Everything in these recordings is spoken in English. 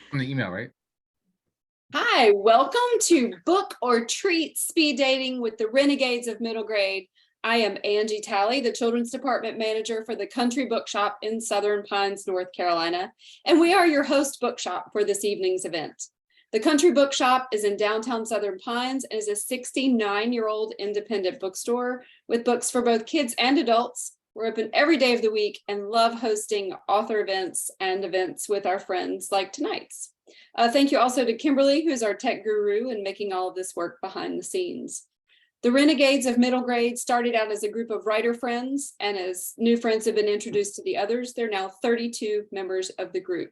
From the email, right? Hi, welcome to Book or Treat Speed Dating with the Renegades of Middle Grade. I am Angie Talley, the Children's Department Manager for the Country Bookshop in Southern Pines, North Carolina, and we are your host bookshop for this evening's event. The Country Bookshop is in downtown Southern Pines and is a 69-year-old independent bookstore with books for both kids and adults. We're open every day of the week and love hosting author events and events with our friends like tonight's. Thank you also to Kimberly, who's our tech guru and making all of this work behind the scenes. The Renegades of Middle Grade started out as a group of writer friends, and as new friends have been introduced to the others, they're now 32 members of the group.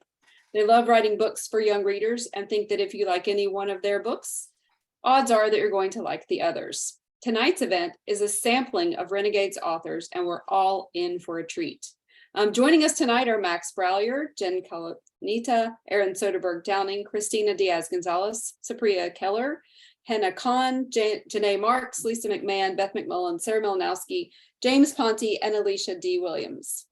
They love writing books for young readers and think that if you like any one of their books, odds are that you're going to like the others. Tonight's event is a sampling of Renegades authors, and we're all in for a treat. Joining us tonight are Max Brallier, Calonita, Erin Soderberg Downing, Christina Diaz Gonzalez, Supriya Kelkar, Hena Khan, Janae Marks, Lisa McMann, BEth McMullen, Sarah Mlynowski, James Ponti, and Alicia D. Williams.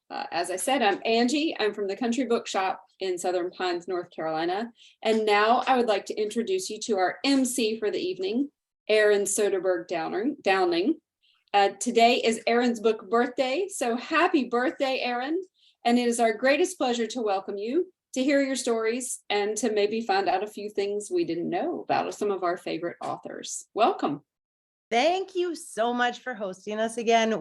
As I said, I'm Angie. I'm from the Country Bookshop in Southern Pines, North Carolina. And now I would like to introduce you to our MC for the evening, Erin Soderberg Downing. Today is Erin's book birthday, so happy birthday, Erin. And it is our greatest pleasure to welcome you, to hear your stories, and to maybe find out a few things we didn't know about some of our favorite authors. Welcome. Thank you so much for hosting us again.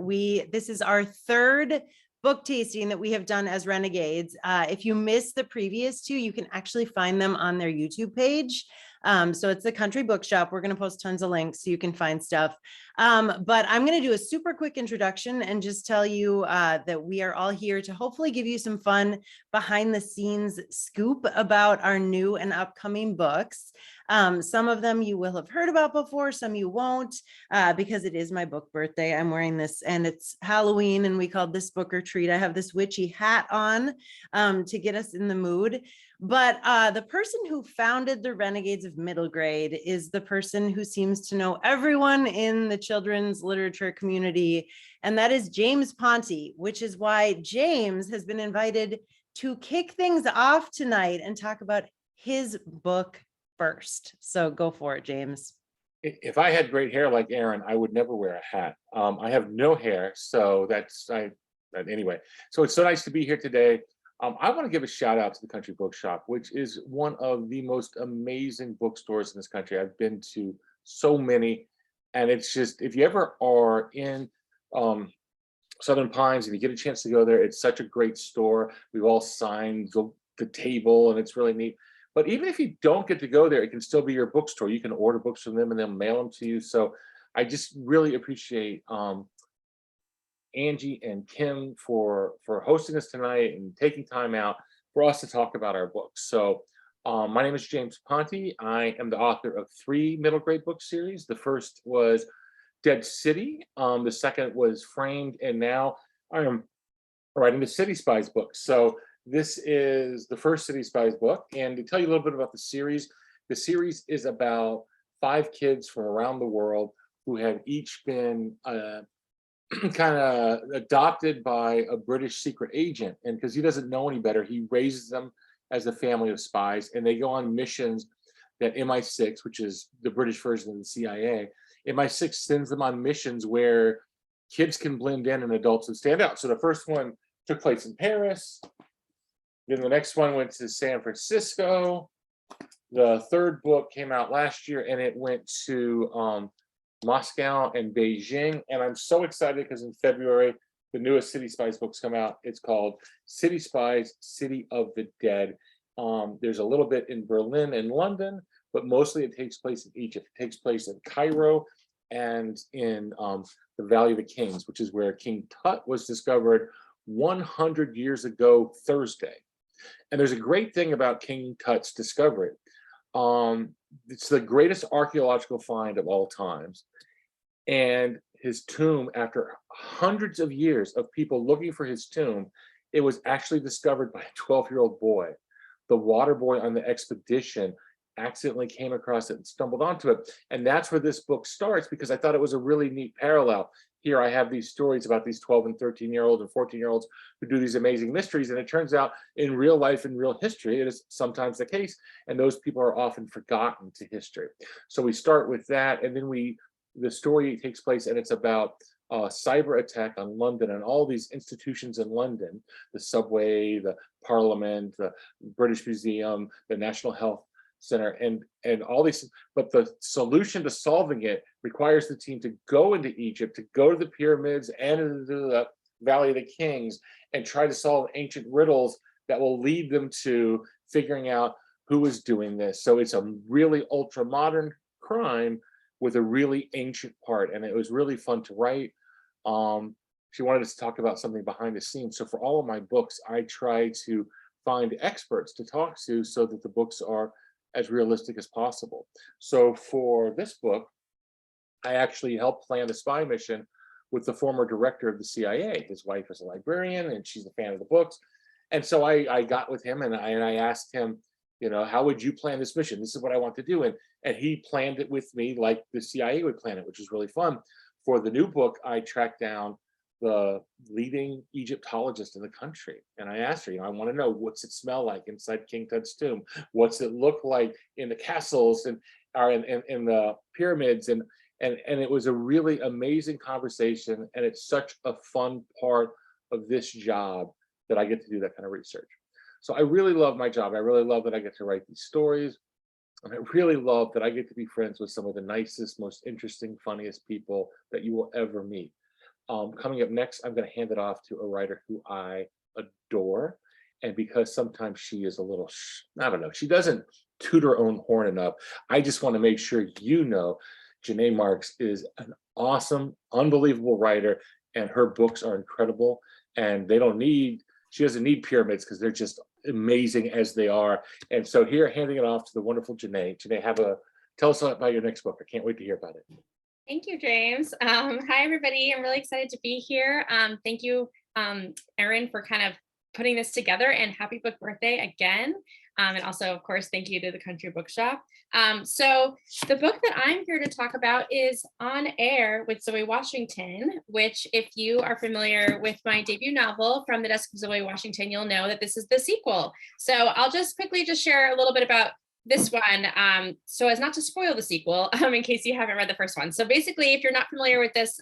This is our third book tasting that we have done as Renegades. If you missed the previous two, you can actually find them on their YouTube page. So it's the Country Bookshop. We're going to post tons of links so you can find stuff. But I'm going to do a super quick introduction and just tell you that we are all here to hopefully give you some fun behind the scenes scoop about our new and upcoming books. Some of them you will have heard about before, some you won't, because it is my book birthday. I'm wearing this and it's Halloween and we called this book or treat. I have this witchy hat on to get us in the mood. But the person who founded the Renegades of Middle Grade is the person who seems to know everyone in the children's literature community, and that is James Ponti, which is why James has been invited to kick things off tonight and talk about his book first. So go for it, James. If I had great hair like Erin, I would never wear a hat. I have no hair, so anyway. So it's so nice to be here today. I want to give a shout out to the Country Bookshop, which is one of the most amazing bookstores in this country. I've been to so many, and it's just, if you ever are in Southern Pines and you get a chance to go there, it's such a great store. We've all signed the table and it's really neat. But even if you don't get to go there, it can still be your bookstore. You can order books from them and they'll mail them to you. So I just really appreciate Angie and Kim for hosting us tonight and taking time out for us to talk about our books. So my name is James Ponti. I am the author of 3 middle grade book series. The first was Dead City. The second was Framed, and now I am writing the City Spies book. So this is the first City Spies book. And to tell you a little bit about the series is about 5 kids from around the world who have each been kind of adopted by a British secret agent, and because he doesn't know any better, he raises them as a family of spies, and they go on missions that MI6, which is the British version of the CIA, MI6 sends them on missions where kids can blend in and adults would stand out. So the first one took place in Paris, then the next one went to San Francisco, the third book came out last year and it went to Moscow and Beijing, and I'm so excited because in February the newest City Spies books come out. It's called City Spies, City of the Dead. There's a little bit in Berlin and London, but mostly it takes place in Egypt. It takes place in Cairo and in the Valley of the Kings, which is where King Tut was discovered 100 years ago Thursday. And there's a great thing about King Tut's discovery. It's the greatest archaeological find of all times. And his tomb, after hundreds of years of people looking for his tomb, it was actually discovered by a 12-year-old boy. The water boy on the expedition accidentally came across it and stumbled onto it. And that's where this book starts, because I thought it was a really neat parallel. here I have these stories about these 12 and 13-year-olds and 14-year-olds who do these amazing mysteries. And it turns out in real life, in real history, it is sometimes the case. And those people are often forgotten to history. So we start with that. And then the story takes place, and it's about a cyber attack on London and all these institutions in London, the subway, the Parliament, the British Museum, the National Health Center, and all these. But the solution to solving it requires the team to go into Egypt, to go to the pyramids and into the Valley of the Kings, and try to solve ancient riddles that will lead them to figuring out who is doing this. So it's a really ultra modern crime with a really ancient part, and it was really fun to write. She wanted us to talk about something behind the scenes. So for all of my books, I try to find experts to talk to so that the books are as realistic as possible. So for this book, I actually helped plan the spy mission with the former director of the CIA. His wife is a librarian and she's a fan of the books. And so I got with him and I asked him, you know, how would you plan this mission? This is what I want to do. And he planned it with me like the CIA would plan it, which was really fun. For the new book, I tracked down the leading Egyptologist in the country. And I asked her, you know, I want to know, what's it smell like inside King Tut's tomb? What's it look like in the castles and in the pyramids? And it was a really amazing conversation. And it's such a fun part of this job that I get to do that kind of research. So I really love my job. I really love that I get to write these stories. And I really love that I get to be friends with some of the nicest, most interesting, funniest people that you will ever meet. Coming up next, I'm going to hand it off to a writer who I adore. And because sometimes she is a little, I don't know, she doesn't toot her own horn enough. I just want to make sure you know Janae Marks is an awesome, unbelievable writer, and her books are incredible. And she doesn't need pyramids because they're just amazing as they are. And so here, handing it off to the wonderful Janae. Janae, tell us about your next book. I can't wait to hear about it. Thank you, James. Hi, everybody. I'm really excited to be here. Thank you, Erin, for kind of putting this together, and happy book birthday again. And also, of course, thank you to the Country Bookshop. So the book that I'm here to talk about is On Air with Zoe Washington, which, if you are familiar with my debut novel, From the Desk of Zoe Washington, you'll know that this is the sequel. So I'll just quickly share a little bit about this one, so as not to spoil the sequel, in case you haven't read the first one. So basically, if you're not familiar with this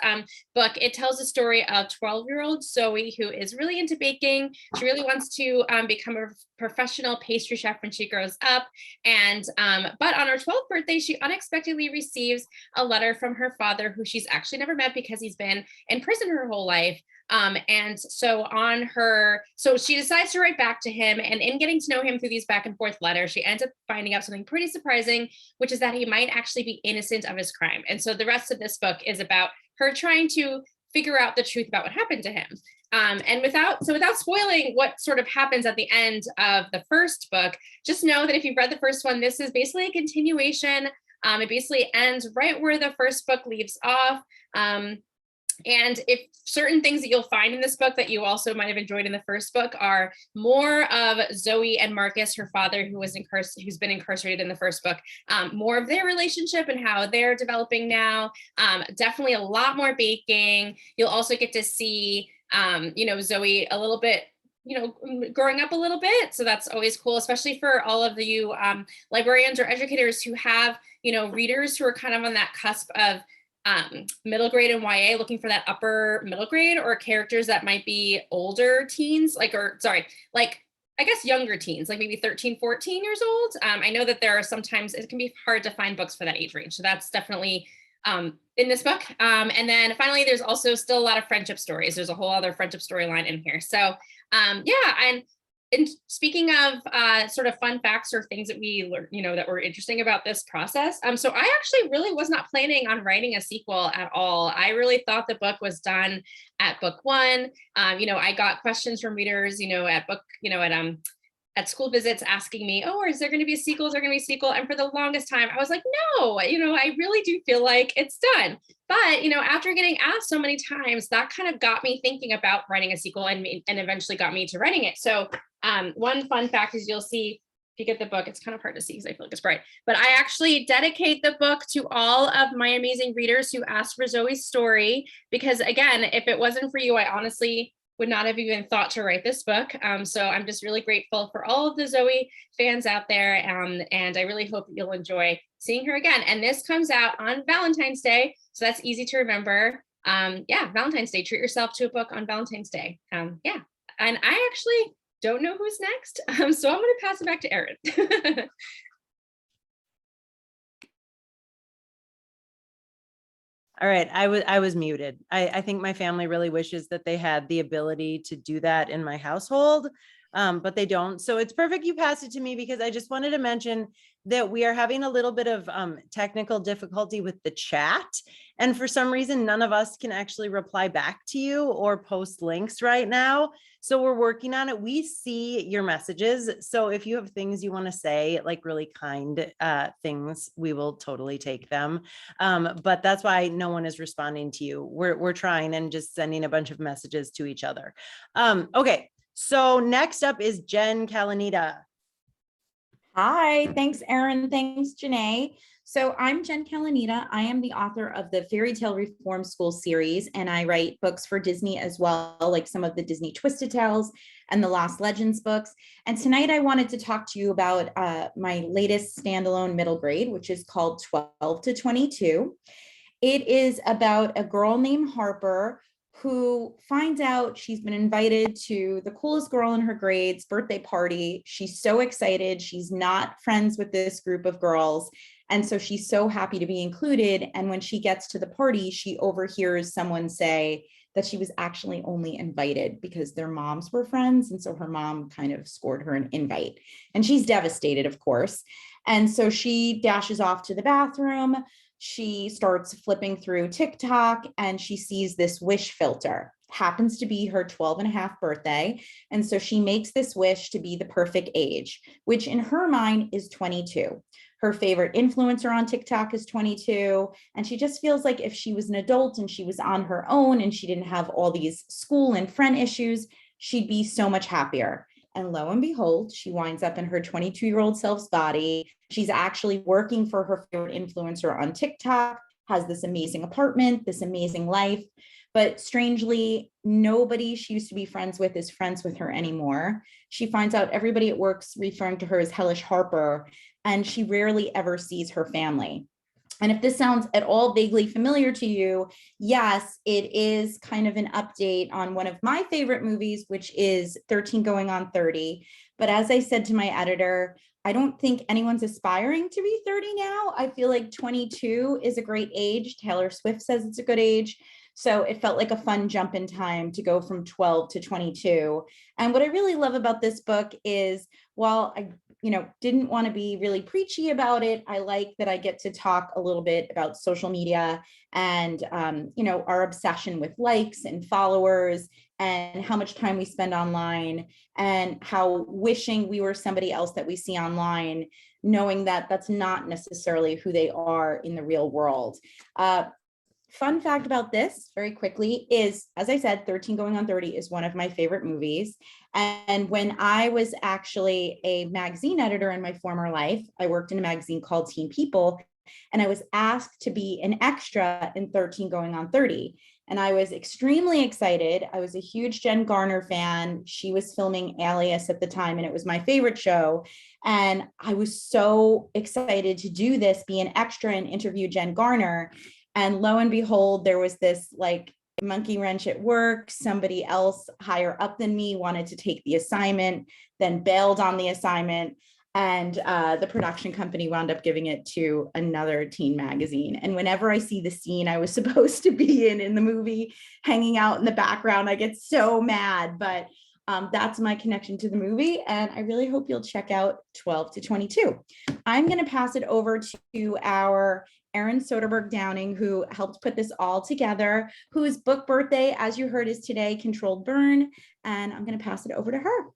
book, it tells the story of 12-year-old Zoe, who is really into baking. She really wants to become a professional pastry chef when she grows up. And but on her 12th birthday, she unexpectedly receives a letter from her father, who she's actually never met because he's been in prison her whole life. And so she decides to write back to him, and in getting to know him through these back and forth letters, she ends up finding out something pretty surprising, which is that he might actually be innocent of his crime. And so the rest of this book is about her trying to figure out the truth about what happened to him. And without spoiling what sort of happens at the end of the first book, just know that if you've read the first one, this is basically a continuation. It basically ends right where the first book leaves off. And if certain things that you'll find in this book that you also might have enjoyed in the first book are more of Zoe and Marcus, her father, who's been incarcerated in the first book, more of their relationship and how they're developing now. Definitely a lot more baking. You'll also get to see, Zoe a little bit, growing up a little bit. So that's always cool, especially for all of you librarians or educators who have, readers who are kind of on that cusp of middle grade and YA, looking for that upper middle grade, or characters that might be older teens, I guess younger teens, like maybe 13, 14 years old. I know that there are sometimes it can be hard to find books for that age range. So that's definitely in this book. And then finally, there's also still a lot of friendship stories. There's a whole other friendship storyline in here. So and speaking of sort of fun facts or things that we learned, that were interesting about this process. So I actually really was not planning on writing a sequel at all. I really thought the book was done at book one. I got questions from readers, at school visits asking me, oh, is there going to be a sequel? Is there going to be a sequel? And for the longest time, I was like, no, I really do feel like it's done. But, after getting asked so many times, that kind of got me thinking about writing a sequel and eventually got me to writing it. So one fun fact is you'll see if you get the book, it's kind of hard to see because I feel like it's bright, but I actually dedicate the book to all of my amazing readers who asked for Zoe's story, because again, if it wasn't for you, I honestly would not have even thought to write this book. So I'm just really grateful for all of the Zoe fans out there. And I really hope you'll enjoy seeing her again. And this comes out on Valentine's Day. So that's easy to remember. Yeah, Valentine's Day, treat yourself to a book on Valentine's Day. Yeah, and I actually don't know who's next. So I'm gonna pass it back to Erin. All right, I was muted. I think my family really wishes that they had the ability to do that in my household, but they don't. So it's perfect you passed it to me, because I just wanted to mention that we are having a little bit of technical difficulty with the chat. And for some reason, none of us can actually reply back to you or post links right now. So we're working on it. We see your messages. So if you have things you want to say, like really kind things, we will totally take them. But that's why no one is responding to you. We're trying and just sending a bunch of messages to each other. Okay, so next up is Jen Calonita. Hi, thanks, Erin. Thanks, Janae. So I'm Jen Calonita. I am the author of the Fairy Tale Reform School series, and I write books for Disney as well, like some of the Disney Twisted Tales and the Lost Legends books. And tonight I wanted to talk to you about my latest standalone middle grade, which is called 12 to 22. It is about a girl named Harper who finds out she's been invited to the coolest girl in her grade's birthday party. She's so excited. She's not friends with this group of girls. And so she's so happy to be included. And when she gets to the party, she overhears someone say that she was actually only invited because their moms were friends. And so her mom kind of scored her an invite. And she's devastated, of course. And so she dashes off to the bathroom. She starts flipping through TikTok and she sees this wish filter. Happens to be her 12 and a half birthday. And so she makes this wish to be the perfect age, which in her mind is 22. Her favorite influencer on TikTok is 22. And she just feels like if she was an adult and she was on her own and she didn't have all these school and friend issues, she'd be so much happier. And lo and behold, she winds up in her 22-year-old self's body. She's actually working for her favorite influencer on TikTok, has this amazing apartment, this amazing life. But strangely, nobody she used to be friends with is friends with her anymore. She finds out everybody at work's referring to her as Hellish Harper, and she rarely ever sees her family. And if this sounds at all vaguely familiar to you, yes, it is kind of an update on one of my favorite movies, which is 13 Going on 30. But as I said to my editor, I don't think anyone's aspiring to be 30 now. I feel like 22 is a great age. Taylor Swift says it's a good age. So it felt like a fun jump in time to go from 12 to 22. And what I really love about this book is, while I didn't want to be really preachy about it, I like that I get to talk a little bit about social media and, our obsession with likes and followers and how much time we spend online and how wishing we were somebody else that we see online, knowing that that's not necessarily who they are in the real world. Fun fact about this, very quickly, is, as I said, 13 Going on 30 is one of my favorite movies. And when I was actually a magazine editor in my former life, I worked in a magazine called Teen People, and I was asked to be an extra in 13 Going on 30. And I was extremely excited. I was a huge Jen Garner fan. She was filming Alias at the time, and it was my favorite show. And I was so excited to do this, be an extra and interview Jen Garner. And lo and behold, there was this monkey wrench at work. Somebody else higher up than me wanted to take the assignment, then bailed on the assignment. And the production company wound up giving it to another teen magazine. And whenever I see the scene I was supposed to be in the movie, hanging out in the background, I get so mad. But that's my connection to the movie. And I really hope you'll check out 12 to 22. I'm going to pass it over to our Erin Soderberg Downing, who helped put this all together, whose book birthday, as you heard, is today, Controlled Burn. And I'm going to pass it over to her.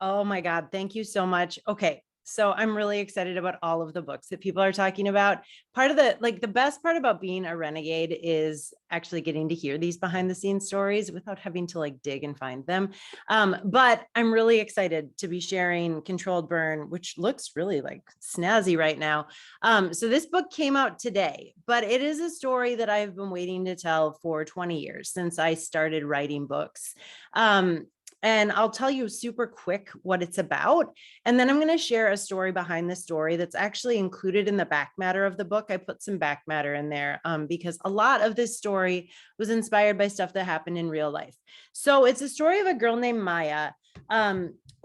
Oh my God, thank you so much. Okay, So I'm really excited about all of the books that people are talking about. Part of the best part about being a renegade is actually getting to hear these behind the scenes stories without having to dig and find them. But I'm really excited to be sharing Controlled Burn, which looks really snazzy right now. So this book came out today, but it is a story that I've been waiting to tell for 20 years since I started writing books. And I'll tell you super quick what it's about. And then I'm going to share a story behind the story that's actually included in the back matter of the book. I put some back matter in there because a lot of this story was inspired by stuff that happened in real life. So it's a story of a girl named Maya,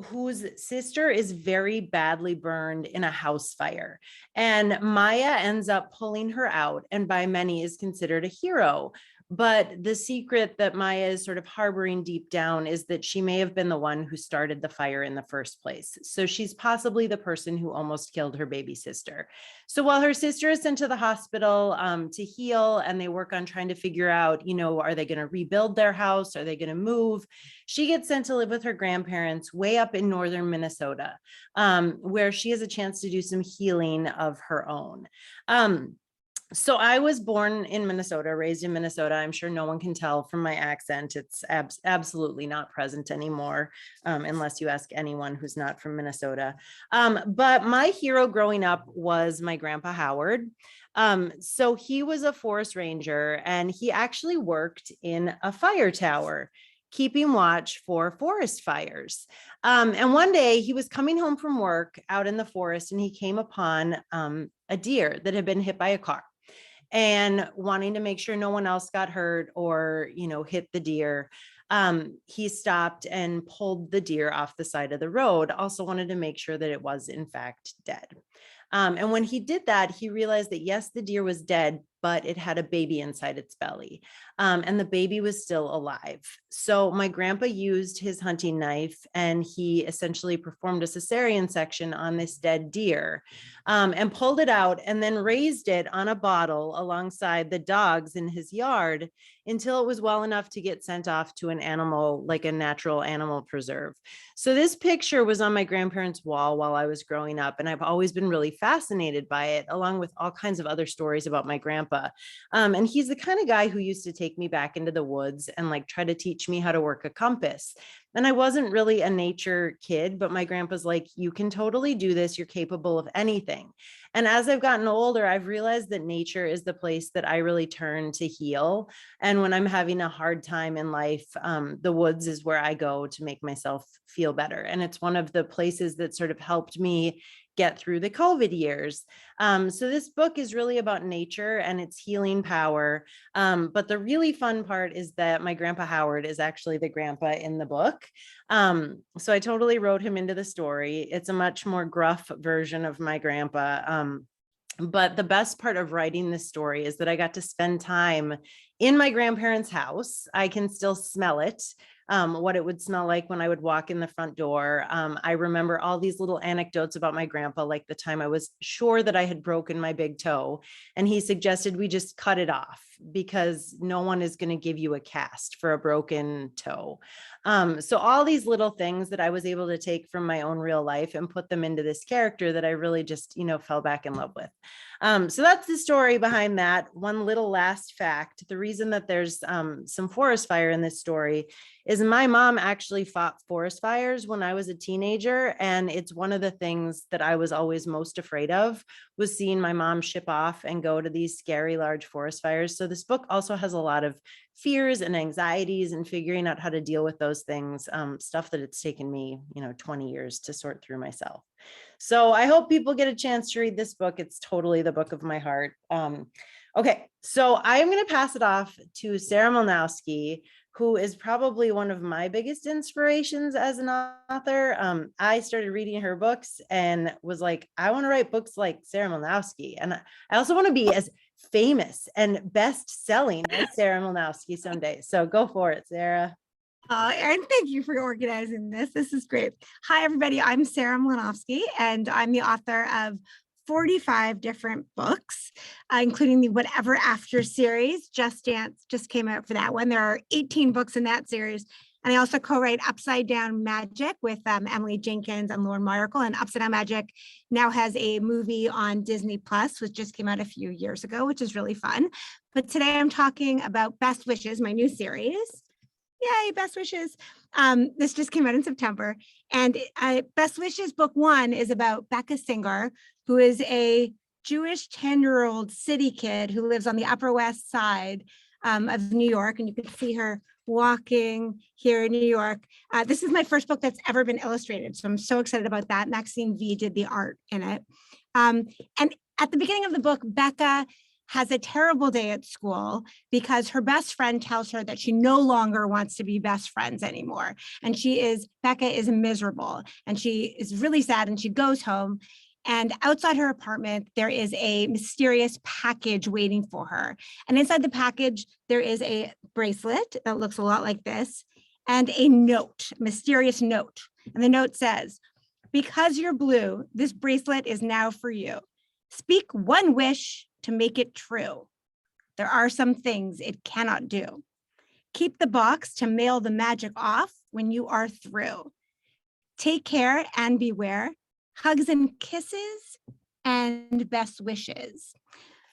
whose sister is very badly burned in a house fire. And Maya ends up pulling her out, and by many is considered a hero. But the secret that Maya is sort of harboring deep down is that she may have been the one who started the fire in the first place. So she's possibly the person who almost killed her baby sister. So while her sister is sent to the hospital to heal, and they work on trying to figure out, are they going to rebuild their house? Are they going to move? She gets sent to live with her grandparents way up in northern Minnesota, where she has a chance to do some healing of her own. So I was born in Minnesota, raised in Minnesota. I'm sure no one can tell from my accent. It's absolutely not present anymore, unless you ask anyone who's not from Minnesota. But my hero growing up was my grandpa Howard. So he was a forest ranger, and he actually worked in a fire tower, keeping watch for forest fires. And one day he was coming home from work out in the forest, and he came upon a deer that had been hit by a car. And wanting to make sure no one else got hurt or, hit the deer, he stopped and pulled the deer off the side of the road. Also wanted to make sure that it was in fact dead. And when he did that, he realized that yes, the deer was dead, but it had a baby inside its belly. And the baby was still alive. So my grandpa used his hunting knife, and he essentially performed a cesarean section on this dead deer, and pulled it out, and then raised it on a bottle alongside the dogs in his yard until it was well enough to get sent off to an animal, like a natural animal preserve. So this picture was on my grandparents' wall while I was growing up, and I've always been really fascinated by it, along with all kinds of other stories about my grandpa. And he's the kind of guy who used to take me back into the woods and try to teach me how to work a compass. And I wasn't really a nature kid, but my grandpa's like, you can totally do this. You're capable of anything. And as I've gotten older, I've realized that nature is the place that I really turn to heal. And when I'm having a hard time in life, the woods is where I go to make myself feel better. And it's one of the places that sort of helped me get through the COVID years. So this book is really about nature and its healing power. But the really fun part is that my grandpa Howard is actually the grandpa in the book. So I totally wrote him into the story. It's a much more gruff version of my grandpa. But the best part of writing this story is that I got to spend time in my grandparents' house. I can still smell it. What it would smell like when I would walk in the front door. I remember all these little anecdotes about my grandpa, like the time I was sure that I had broken my big toe, and he suggested we just cut it off because no one is going to give you a cast for a broken toe. So all these little things that I was able to take from my own real life and put them into this character that I really just, fell back in love with. So that's the story behind that. One little last fact, the reason that there's some forest fire in this story is my mom actually fought forest fires when I was a teenager. And it's one of the things that I was always most afraid of, was seeing my mom ship off and go to these scary large forest fires. So this book also has a lot of fears and anxieties and figuring out how to deal with those things, stuff that it's taken me, 20 years to sort through myself. So I hope people get a chance to read this book. It's totally the book of my heart. Okay, so I am going to pass it off to Sarah Mlynowski, who is probably one of my biggest inspirations as an author. I started reading her books and was like, I want to write books like Sarah Mlynowski. And I also want to be as famous and best-selling as Sarah Mlynowski someday. So go for it, Sarah. Erin, thank you for organizing this. This is great. Hi, everybody. I'm Sarah Mlynowski, and I'm the author of 45 different books, including the Whatever After series. Just Dance just came out for that one. There are 18 books in that series, And I also co-write Upside Down Magic with Emily Jenkins and Lauren Miracle. And Upside Down Magic now has a movie on Disney Plus, which just came out a few years ago, which is really fun. But today I'm talking about Best Wishes, my new series. Yay, Best Wishes. This just came out in September. And Best Wishes book 1 is about Becca Singer, who is a Jewish 10-year-old city kid who lives on the Upper West Side of New York. And you can see her walking here in New York. This is my first book that's ever been illustrated. So I'm so excited about that. Maxine V did the art in it. And at the beginning of the book, Becca has a terrible day at school because her best friend tells her that she no longer wants to be best friends anymore. And Becca is miserable and she is really sad, and she goes home. And outside her apartment, there is a mysterious package waiting for her. And inside the package, there is a bracelet that looks a lot like this, and a note, mysterious note. And the note says, "Because you're blue, this bracelet is now for you. Speak one wish to make it true. There are some things it cannot do. Keep the box to mail the magic off when you are through. Take care and beware. Hugs and kisses and best wishes."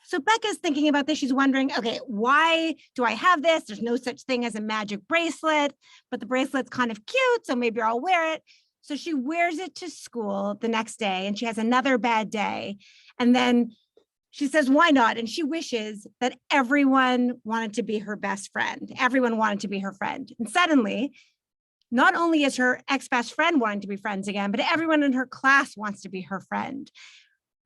So Becca's thinking about this. She's wondering, okay, why do I have this? There's no such thing as a magic bracelet, but the bracelet's kind of cute, so maybe I'll wear it. So she wears it to school the next day, and she has another bad day. And then she says, why not? And she wishes that everyone wanted to be her best friend. Everyone wanted to be her friend. And suddenly, not only is her ex-best friend wanting to be friends again, but everyone in her class wants to be her friend.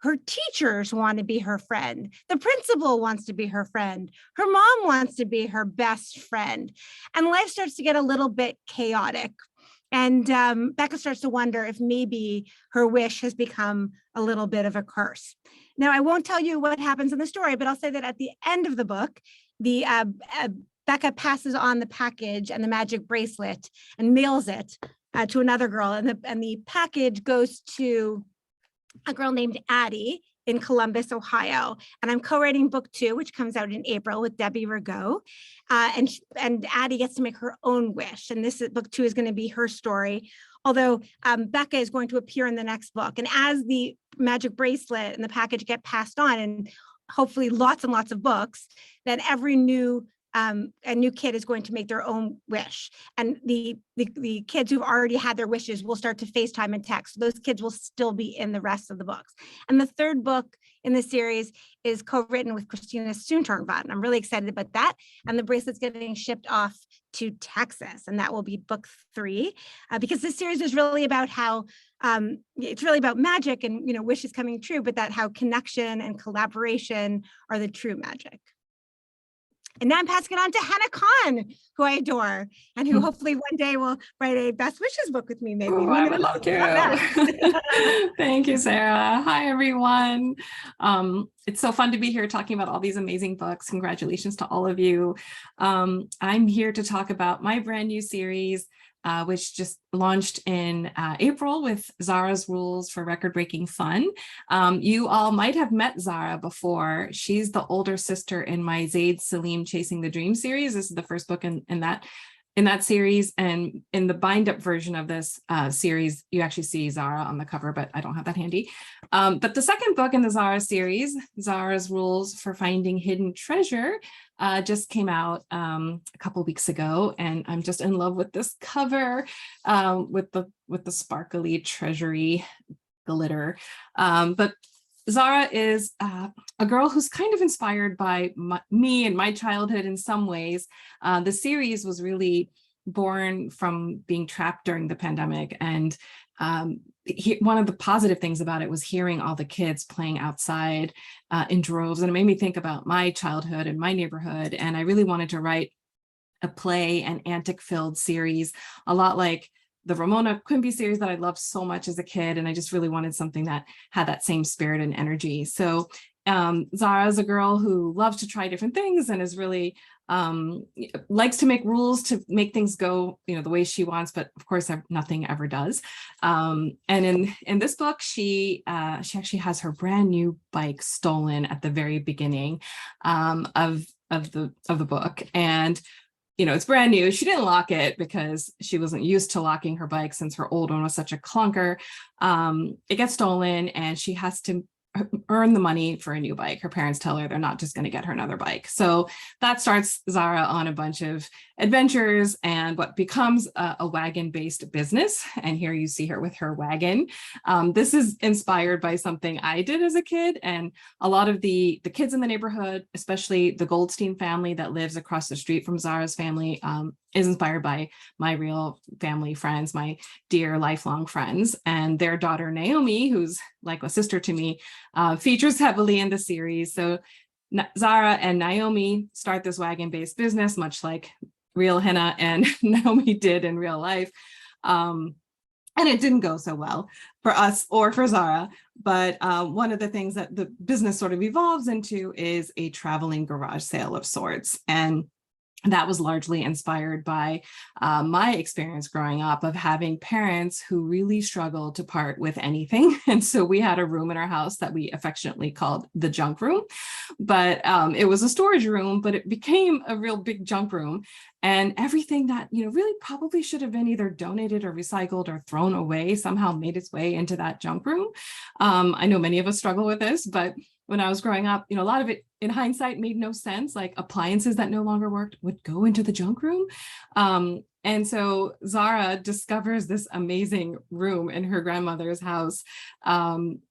Her teachers want to be her friend. The principal wants to be her friend. Her mom wants to be her best friend. And life starts to get a little bit chaotic. And Becca starts to wonder if maybe her wish has become a little bit of a curse. Now, I won't tell you what happens in the story, but I'll say that at the end of the book, Becca passes on the package and the magic bracelet and mails it to another girl. And the package goes to a girl named Addie in Columbus, Ohio. And I'm co-writing book 2, which comes out in April with Debbie Rigaud. And Addie gets to make her own wish. And book 2 is going to be her story. Although Becca is going to appear in the next book. And as the magic bracelet and the package get passed on, and hopefully lots and lots of books, then every new kid is going to make their own wish. And the kids who've already had their wishes will start to FaceTime and text. So those kids will still be in the rest of the books. And the third book in the series is co-written with Christina Diaz. I'm really excited about that. And the bracelet's getting shipped off to Texas, and that will be book 3, because this series is really about how it's really about magic and wishes coming true, but that how connection and collaboration are the true magic. And now I'm passing it on to Hena Khan, who I adore, and who hopefully one day will write a Best Wishes book with me, maybe. Ooh, I would love to. Thank you, Sarah. Hi, everyone. It's so fun to be here talking about all these amazing books. Congratulations to all of you. I'm here to talk about my brand new series, which just launched in April with Zara's Rules for Record-Breaking Fun. You all might have met Zara before. She's the older sister in my Zaid Salim Chasing the Dream series. This is the first book in that series. And in the bind-up version of this series, you actually see Zara on the cover, but I don't have that handy. But the second book in the Zara series, Zara's Rules for Finding Hidden Treasure, just came out a couple weeks ago, and I'm just in love with this cover with the sparkly treasury glitter. But Zara is a girl who's kind of inspired by me and my childhood in some ways. The series was really born from being trapped during the pandemic, and one of the positive things about it was hearing all the kids playing outside in droves, and it made me think about my childhood and my neighborhood. And I really wanted to write a play and antic-filled series, a lot like the Ramona Quimby series that I loved so much as a kid. And I just really wanted something that had that same spirit and energy. So Zara is a girl who loves to try different things and is really likes to make rules to make things go, the way she wants, but of course nothing ever does. And in this book, she actually has her brand new bike stolen at the very beginning of the book. And it's brand new. She didn't lock it because she wasn't used to locking her bike since her old one was such a clunker. It gets stolen and she has to earn the money for a new bike. Her parents tell her they're not just going to get her another bike. So that starts Zara on a bunch of adventures and what becomes a wagon-based business. And here you see her with her wagon. This is inspired by something I did as a kid. And a lot of the kids in the neighborhood, especially the Goldstein family that lives across the street from Zara's family, is inspired by my real family friends, my dear lifelong friends, and their daughter Naomi, who's like a sister to me, features heavily in the series. So Zara and Naomi start this wagon-based business, much like real Hena and Naomi did in real life. And it didn't go so well for us or for Zara. But one of the things that the business sort of evolves into is a traveling garage sale of sorts. And that was largely inspired by my experience growing up of having parents who really struggled to part with anything. And so we had a room in our house that we affectionately called the junk room, but it was a storage room, but it became a real big junk room. And everything that, really probably should have been either donated or recycled or thrown away somehow made its way into that junk room. I know many of us struggle with this, but when I was growing up, a lot of it in hindsight made no sense. Like appliances that no longer worked would go into the junk room. And so Zara discovers this amazing room in her grandmother's house and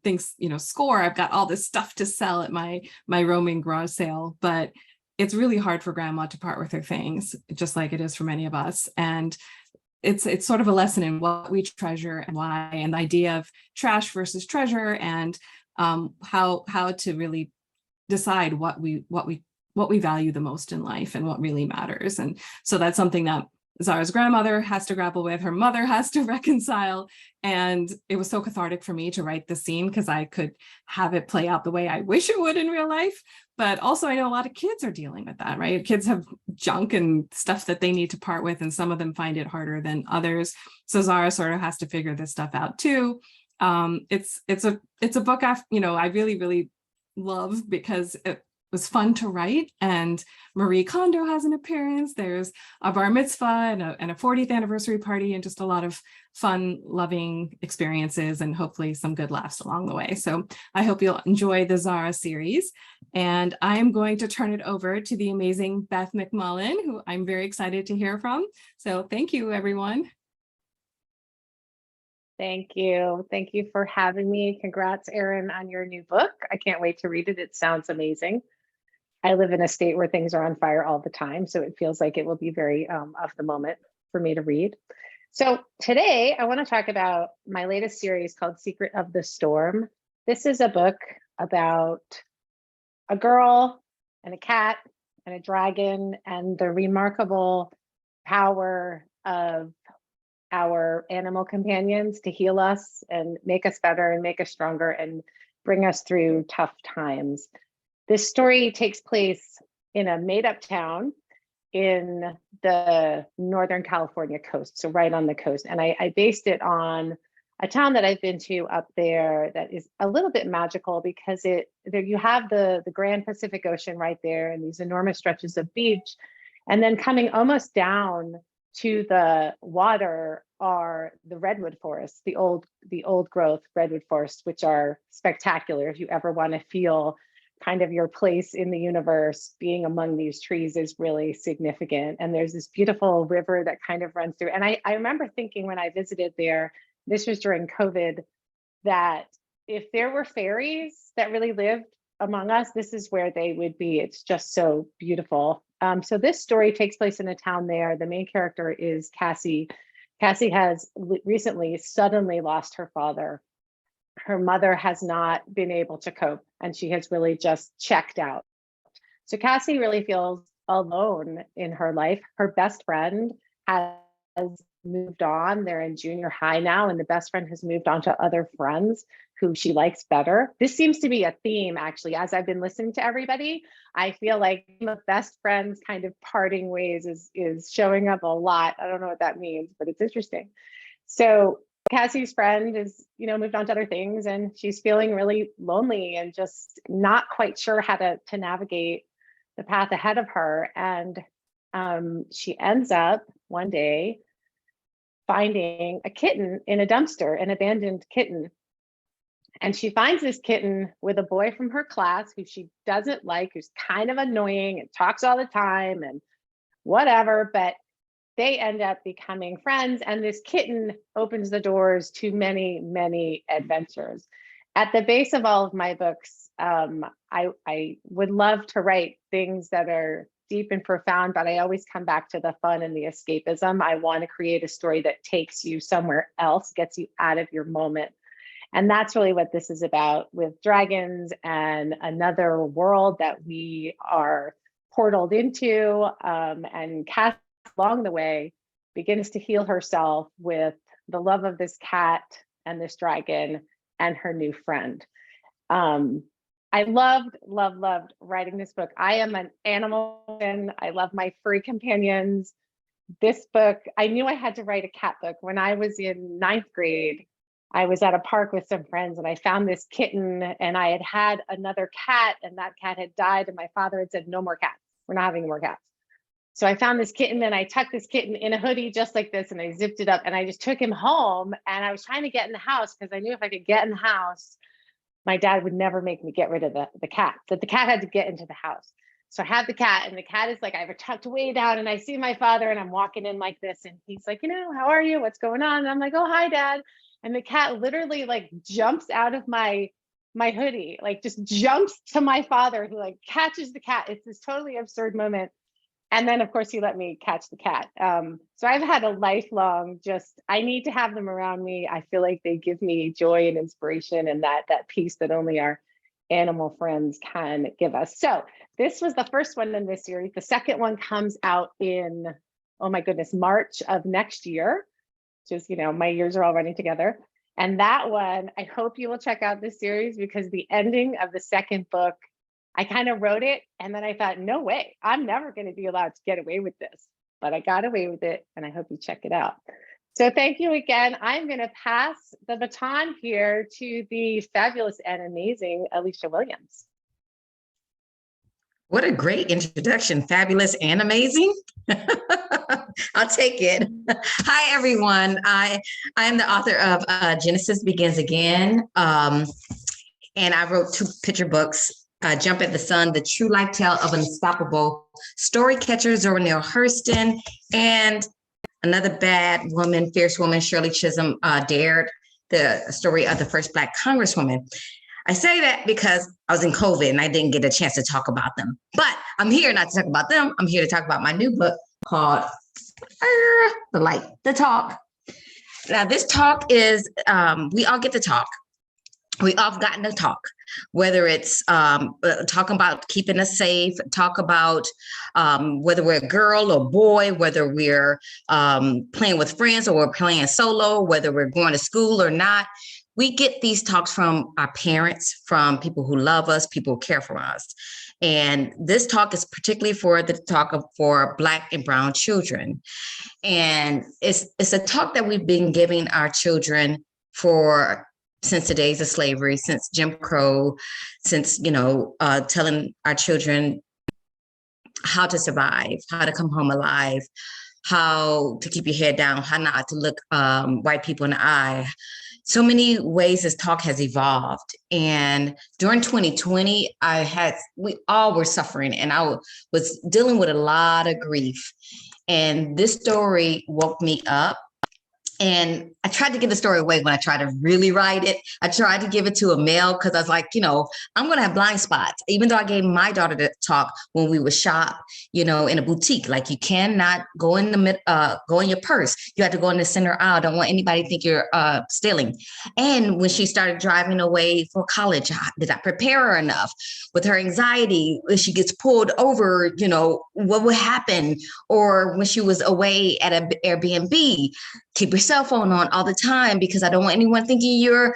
thinks, score, I've got all this stuff to sell at my roaming garage sale. But it's really hard for grandma to part with her things, just like it is for many of us. And it's sort of a lesson in what we treasure and why, and the idea of trash versus treasure, and how to really decide what we value the most in life and what really matters. And so that's something that Zara's grandmother has to grapple with, her mother has to reconcile. And it was so cathartic for me to write the scene because I could have it play out the way I wish it would in real life. But also I know a lot of kids are dealing with that, right? Kids have junk and stuff that they need to part with, and some of them find it harder than others. So Zara sort of has to figure this stuff out too. It's a book I really, really love because it was fun to write, and Marie Kondo has an appearance. There's a bar mitzvah and a 40th anniversary party, and just a lot of fun, loving experiences, and hopefully some good laughs along the way. So I hope you'll enjoy the Zara series. And I'm going to turn it over to the amazing BEth McMullen, who I'm very excited to hear from. So thank you, everyone. Thank you. Thank you for having me. Congrats, Erin, on your new book. I can't wait to read it. It sounds amazing. I live in a state where things are on fire all the time, so it feels like it will be very of the moment for me to read. So today I want to talk about my latest series called Secret of the Storm. This is a book about a girl and a cat and a dragon and the remarkable power of our animal companions to heal us and make us better and make us stronger and bring us through tough times. This story takes place in a made-up town in the Northern California coast, so right on the coast. And I based it on a town that I've been to up there that is a little bit magical because there you have the Grand Pacific Ocean right there and these enormous stretches of beach. And then coming almost down to the water are the redwood forests, the old growth redwood forests, which are spectacular. If you ever want to feel kind of your place in the universe, being among these trees is really significant. And there's this beautiful river that kind of runs through. And I remember thinking when I visited there, this was during COVID, that if there were fairies that really lived among us, this is where they would be. It's just so beautiful. So this story takes place in a town there. The main character is Cassie. Cassie has recently suddenly lost her father. Her mother has not been able to cope, and she has really just checked out. So Cassie really feels alone in her life. Her best friend has moved on. They're in junior high now, and the best friend has moved on to other friends who she likes better. This seems to be a theme, actually, as I've been listening to everybody. I feel like the best friends kind of parting ways is showing up a lot. I don't know what that means, but it's interesting. So Cassie's friend is, moved on to other things, and she's feeling really lonely and just not quite sure how to navigate the path ahead of her. And she ends up one day finding a kitten in a dumpster, an abandoned kitten. And she finds this kitten with a boy from her class who she doesn't like, who's kind of annoying and talks all the time and whatever, but they end up becoming friends. And this kitten opens the doors to many, many adventures. At the base of all of my books, I would love to write things that are deep and profound, but I always come back to the fun and the escapism. I want to create a story that takes you somewhere else, gets you out of your moment. And that's really what this is about, with dragons and another world that we are portaled into. And Cass, along the way, begins to heal herself with the love of this cat and this dragon and her new friend. I loved writing this book. I am an animal fan. I love my furry companions. This book, I knew I had to write a cat book. When I was in 9th grade, I was at a park with some friends and I found this kitten, and I had had another cat, and that cat had died, and my father had said, no more cats. We're not having more cats. So I found this kitten, and I tucked this kitten in a hoodie just like this, and I zipped it up, and I just took him home. And I was trying to get in the house because I knew if I could get in the house, my dad would never make me get rid of the cat, that the cat had to get into the house. So I have the cat, and the cat is like, I have her tucked way down, and I see my father, and I'm walking in like this, and he's like, how are you? What's going on? And I'm like, oh, hi, Dad. And the cat literally like jumps out of my hoodie, like just jumps to my father, who like catches the cat. It's this totally absurd moment. And then of course he let me catch the cat. So I've had a lifelong, I need to have them around me. I feel like they give me joy and inspiration, and that peace that only our animal friends can give us. So this was the first one in this series. The second one comes out in, oh my goodness, March of next year. Just, my years are all running together. And that one, I hope you will check out this series, because the ending of the second book, I kind of wrote it and then I thought, no way, I'm never going to be allowed to get away with this. But I got away with it, and I hope you check it out. So thank you again. I'm going to pass the baton here to the fabulous and amazing Alicia Williams. What a great introduction. Fabulous and amazing. I'll take it. Hi, everyone. I am the author of Genesis Begins Again. And I wrote 2 picture books, Jump at the Sun, The True Life Tale of an Unstoppable Story Catcher, Zora Neale Hurston, and another bad woman, fierce woman, Shirley Chisholm, Dared, the story of the first Black Congresswoman. I say that because I was in COVID and I didn't get a chance to talk about them. But I'm here not to talk about them. I'm here to talk about my new book called The Talk. Now, this talk is, we all get to talk. We all have gotten to talk, whether it's talking about keeping us safe, talk about whether we're a girl or boy, whether we're playing with friends or we're playing solo, whether we're going to school or not. We get these talks from our parents, from people who love us, people who care for us. And this talk is particularly for the talk for Black and Brown children. And it's a talk that we've been giving our children since the days of slavery, since Jim Crow, since, telling our children how to survive, how to come home alive, how to keep your head down, how not to look white people in the eye. So many ways this talk has evolved. And during 2020, we all were suffering, and I was dealing with a lot of grief. And this story woke me up. And I tried to give the story away when I tried to really write it. I tried to give it to a male because I was like, I'm going to have blind spots. Even though I gave my daughter the talk when we would shop, in a boutique, like you cannot go in go in your purse. You have to go in the center aisle. I don't want anybody to think you're stealing. And when she started driving away for college, did I prepare her enough with her anxiety? If she gets pulled over, what would happen? Or when she was away at an Airbnb, keep your cell phone on all the time, because I don't want anyone thinking you're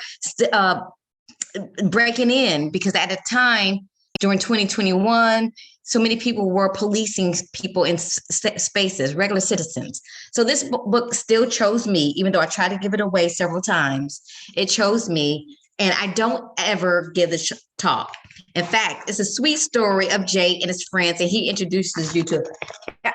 breaking in, because at the time during 2021, so many people were policing people in spaces, regular citizens. So this book still chose me, even though I tried to give it away several times. It chose me And I don't ever give the talk. In fact, it's a sweet story of Jake and his friends, and he introduces you to,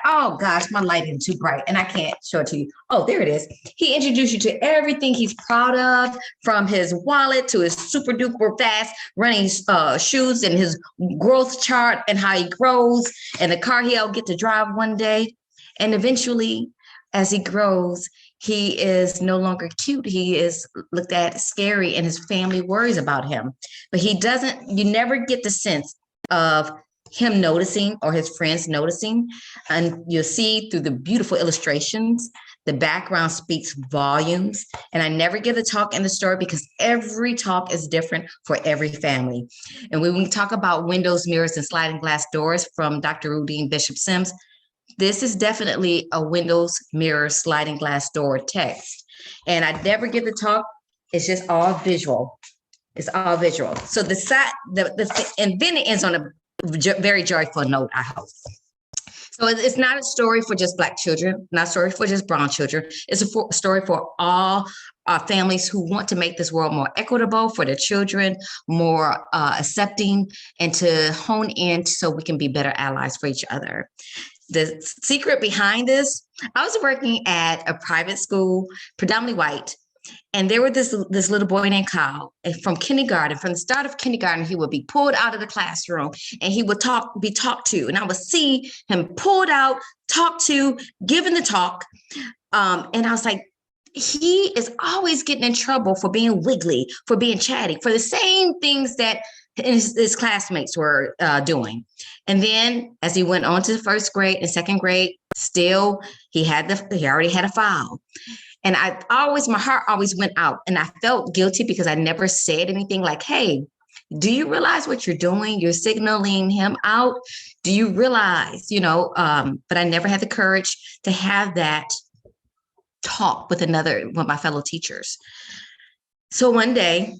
oh gosh, my light is too bright and I can't show it to you. Oh, there it is. He introduced you to everything he's proud of, from his wallet to his super duper fast running shoes and his growth chart and how he grows and the car he'll get to drive one day. And eventually, as he grows, he is no longer cute. He is looked at scary and his family worries about him. But you never get the sense of him noticing or his friends noticing. And you'll see through the beautiful illustrations, the background speaks volumes. And I never give a talk in the story because every talk is different for every family. And when we talk about windows, mirrors, and sliding glass doors from Dr. Rudine Bishop Sims, this is definitely a windows, mirror, sliding glass door text. And I never give the talk. It's just all visual. It's all visual. So and then it ends on a very joyful note, I hope. So it's not a story for just Black children, not a story for just brown children. It's a story for all families who want to make this world more equitable for their children, more accepting, and to hone in so we can be better allies for each other. The secret behind this, I was working at a private school, predominantly white, and there was this little boy named Kyle from kindergarten. From the start of kindergarten, he would be pulled out of the classroom and he would be talked to. And I would see him pulled out, talked to, given the talk. And I was like, he is always getting in trouble for being wiggly, for being chatty, for the same things that his classmates were doing. And then as he went on to first grade and second grade, still he already had a file. And my heart always went out, and I felt guilty because I never said anything like, hey, do you realize what you're doing? You're signaling him out. Do you realize, but I never had the courage to have that talk with my fellow teachers. So one day,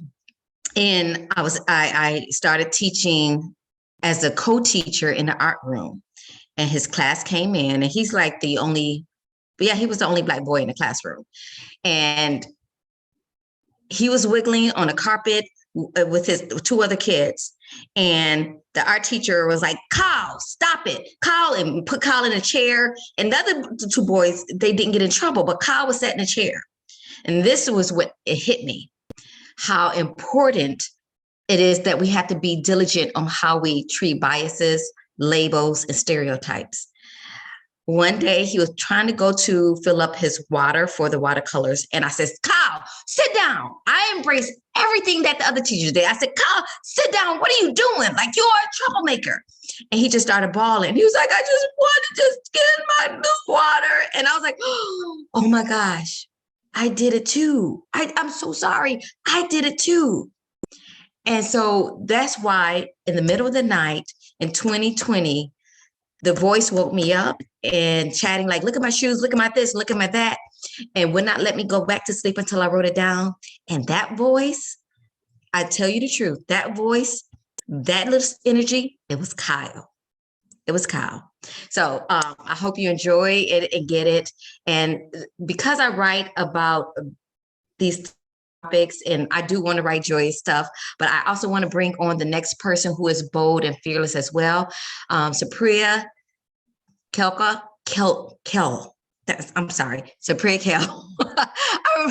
and I started teaching as a co-teacher in the art room, and his class came in, and he's like he was the only Black boy in the classroom. And he was wiggling on a carpet with his two other kids. And the art teacher was like, Kyle, stop it. Kyle, and put Kyle in a chair. And the other two boys, they didn't get in trouble, but Kyle was sat in a chair. And this was what it hit me, how important it is that we have to be diligent on how we treat biases, labels, and stereotypes. One day he was trying to go to fill up his water for the watercolors. And I said, Kyle, sit down. I embrace everything that the other teachers did. I said, Kyle, sit down. What are you doing? Like, you're a troublemaker. And he just started bawling. He was like, I just want to just get my new water. And I was like, oh my gosh, I did it too. I'm so sorry. I did it too. And so that's why in the middle of the night in 2020, the voice woke me up and chatting like, look at my shoes, look at my this, look at my that, and would not let me go back to sleep until I wrote it down. And that voice, I tell you the truth, that voice, that little energy, it was Kyle. It was Kyle. So I hope you enjoy it and get it. And because I write about these topics, and I do want to write joyous stuff, but I also want to bring on the next person who is bold and fearless as well. Supriya Kelkar, Supriya Kel. I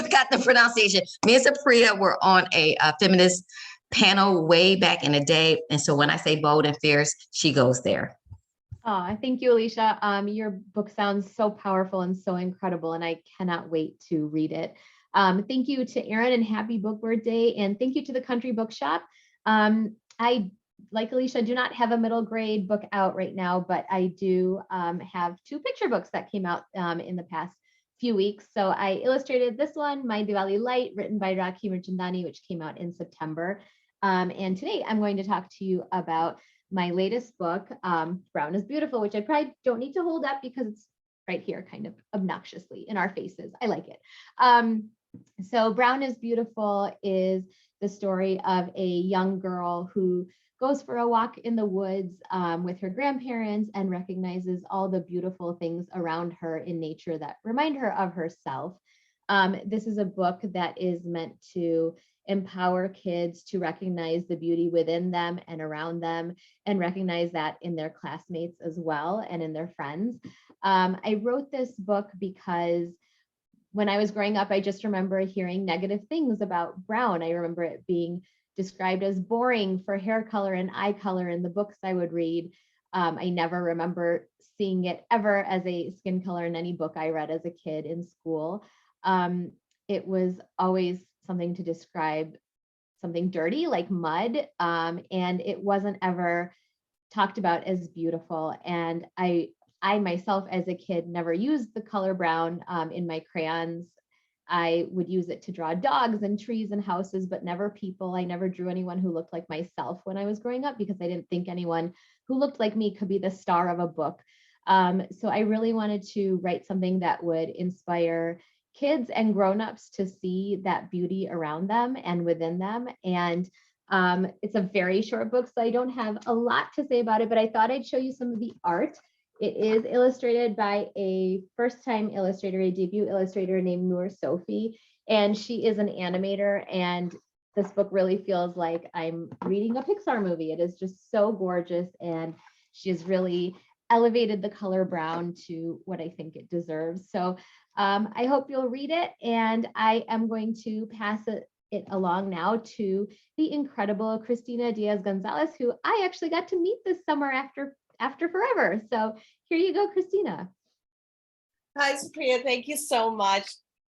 forgot the pronunciation. Me and Supriya were on a feminist panel way back in the day. And so when I say bold and fierce, she goes there. Oh, thank you, Alicia. Your book sounds so powerful and so incredible, and I cannot wait to read it. Thank you to Erin and happy book birthday. And thank you to the Country Bookshop. I, like Alicia, do not have a middle grade book out right now, but I do have 2 picture books that came out in the past few weeks. So I illustrated this one, My Diwali Light, written by Rakhi Mirchandani, which came out in September. And today I'm going to talk to you about my latest book, Brown is Beautiful, which I probably don't need to hold up because it's right here kind of obnoxiously in our faces. I like it. So Brown is Beautiful is the story of a young girl who goes for a walk in the woods with her grandparents and recognizes all the beautiful things around her in nature that remind her of herself. This is a book that is meant to empower kids to recognize the beauty within them and around them, and recognize that in their classmates as well and in their friends. I wrote this book because when I was growing up, I just remember hearing negative things about brown. I remember it being described as boring for hair color and eye color in the books I would read. I never remember seeing it ever as a skin color in any book I read as a kid in school. It was always something to describe something dirty like mud, and it wasn't ever talked about as beautiful. And I myself as a kid never used the color brown in my crayons. I would use it to draw dogs and trees and houses, but never people. I never drew anyone who looked like myself when I was growing up because I didn't think anyone who looked like me could be the star of a book. So I really wanted to write something that would inspire kids and grown-ups to see that beauty around them and within them. And it's a very short book, so I don't have a lot to say about it, but I thought I'd show you some of the art. It is illustrated by a first-time illustrator, a debut illustrator named Noor Sophie, and she is an animator, and this book really feels like I'm reading a Pixar movie. It is just so gorgeous, and she has really elevated the color brown to what I think it deserves. So I hope you'll read it, and I am going to pass it along now to the incredible Christina Diaz Gonzalez, who I actually got to meet this summer after forever. So here you go, Christina. Hi, Supriya. Thank you so much.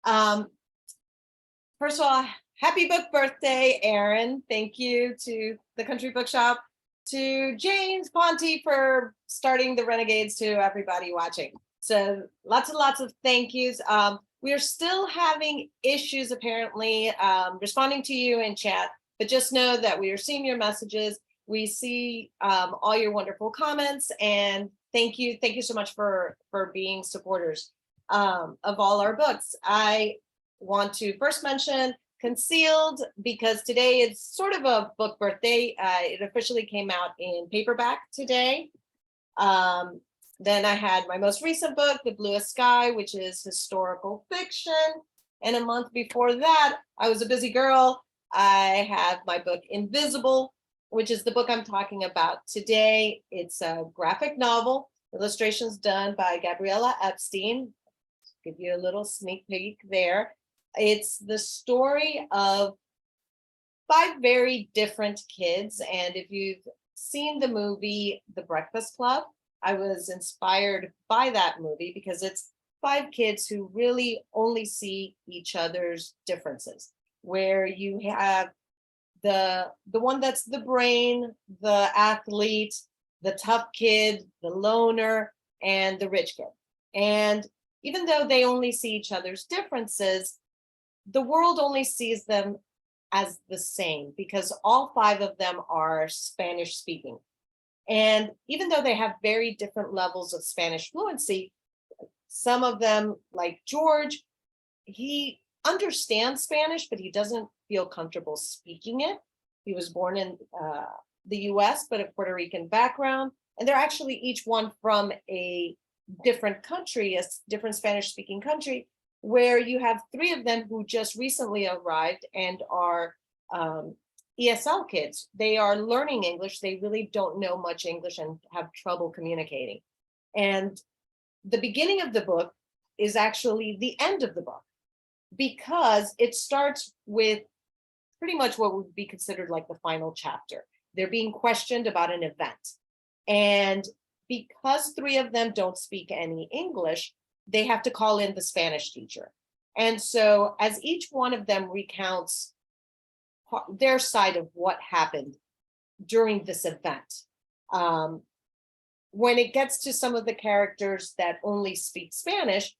First of all, happy book birthday, Erin. Thank you to the Country Bookshop, to James, Ponti for starting the Renegades, to everybody watching. So lots and lots of thank yous. We are still having issues apparently responding to you in chat, but just know that we are seeing your messages. We see all your wonderful comments, and thank you so much for being supporters of all our books. I want to first mention Concealed because today is sort of a book birthday. It officially came out in paperback today. Then I had my most recent book, The Bluest Sky, which is historical fiction. And a month before that, I was a busy girl. I have my book Invisible, which is the book I'm talking about today. It's a graphic novel, illustrations done by Gabriella Epstein. Give you a little sneak peek there. It's the story of 5 very different kids. And if you've seen the movie The Breakfast Club, I was inspired by that movie because it's 5 kids who really only see each other's differences, where you have the one that's the brain, the athlete, the tough kid, the loner, and the rich kid. And even though they only see each other's differences, the world only sees them as the same because all 5 of them are Spanish speaking. And even though they have very different levels of Spanish fluency, some of them, like George, he understands Spanish, but he doesn't feel comfortable speaking it. He was born in the US, but of Puerto Rican background. And they're actually each one from a different country, a different Spanish speaking country, where you have 3 of them who just recently arrived and are ESL kids. They are learning English. They really don't know much English and have trouble communicating. And the beginning of the book is actually the end of the book because it starts with pretty much what would be considered like the final chapter. They're being questioned about an event. And because 3 of them don't speak any English, they have to call in the Spanish teacher. And so as each one of them recounts their side of what happened during this event, when it gets to some of the characters that only speak Spanish,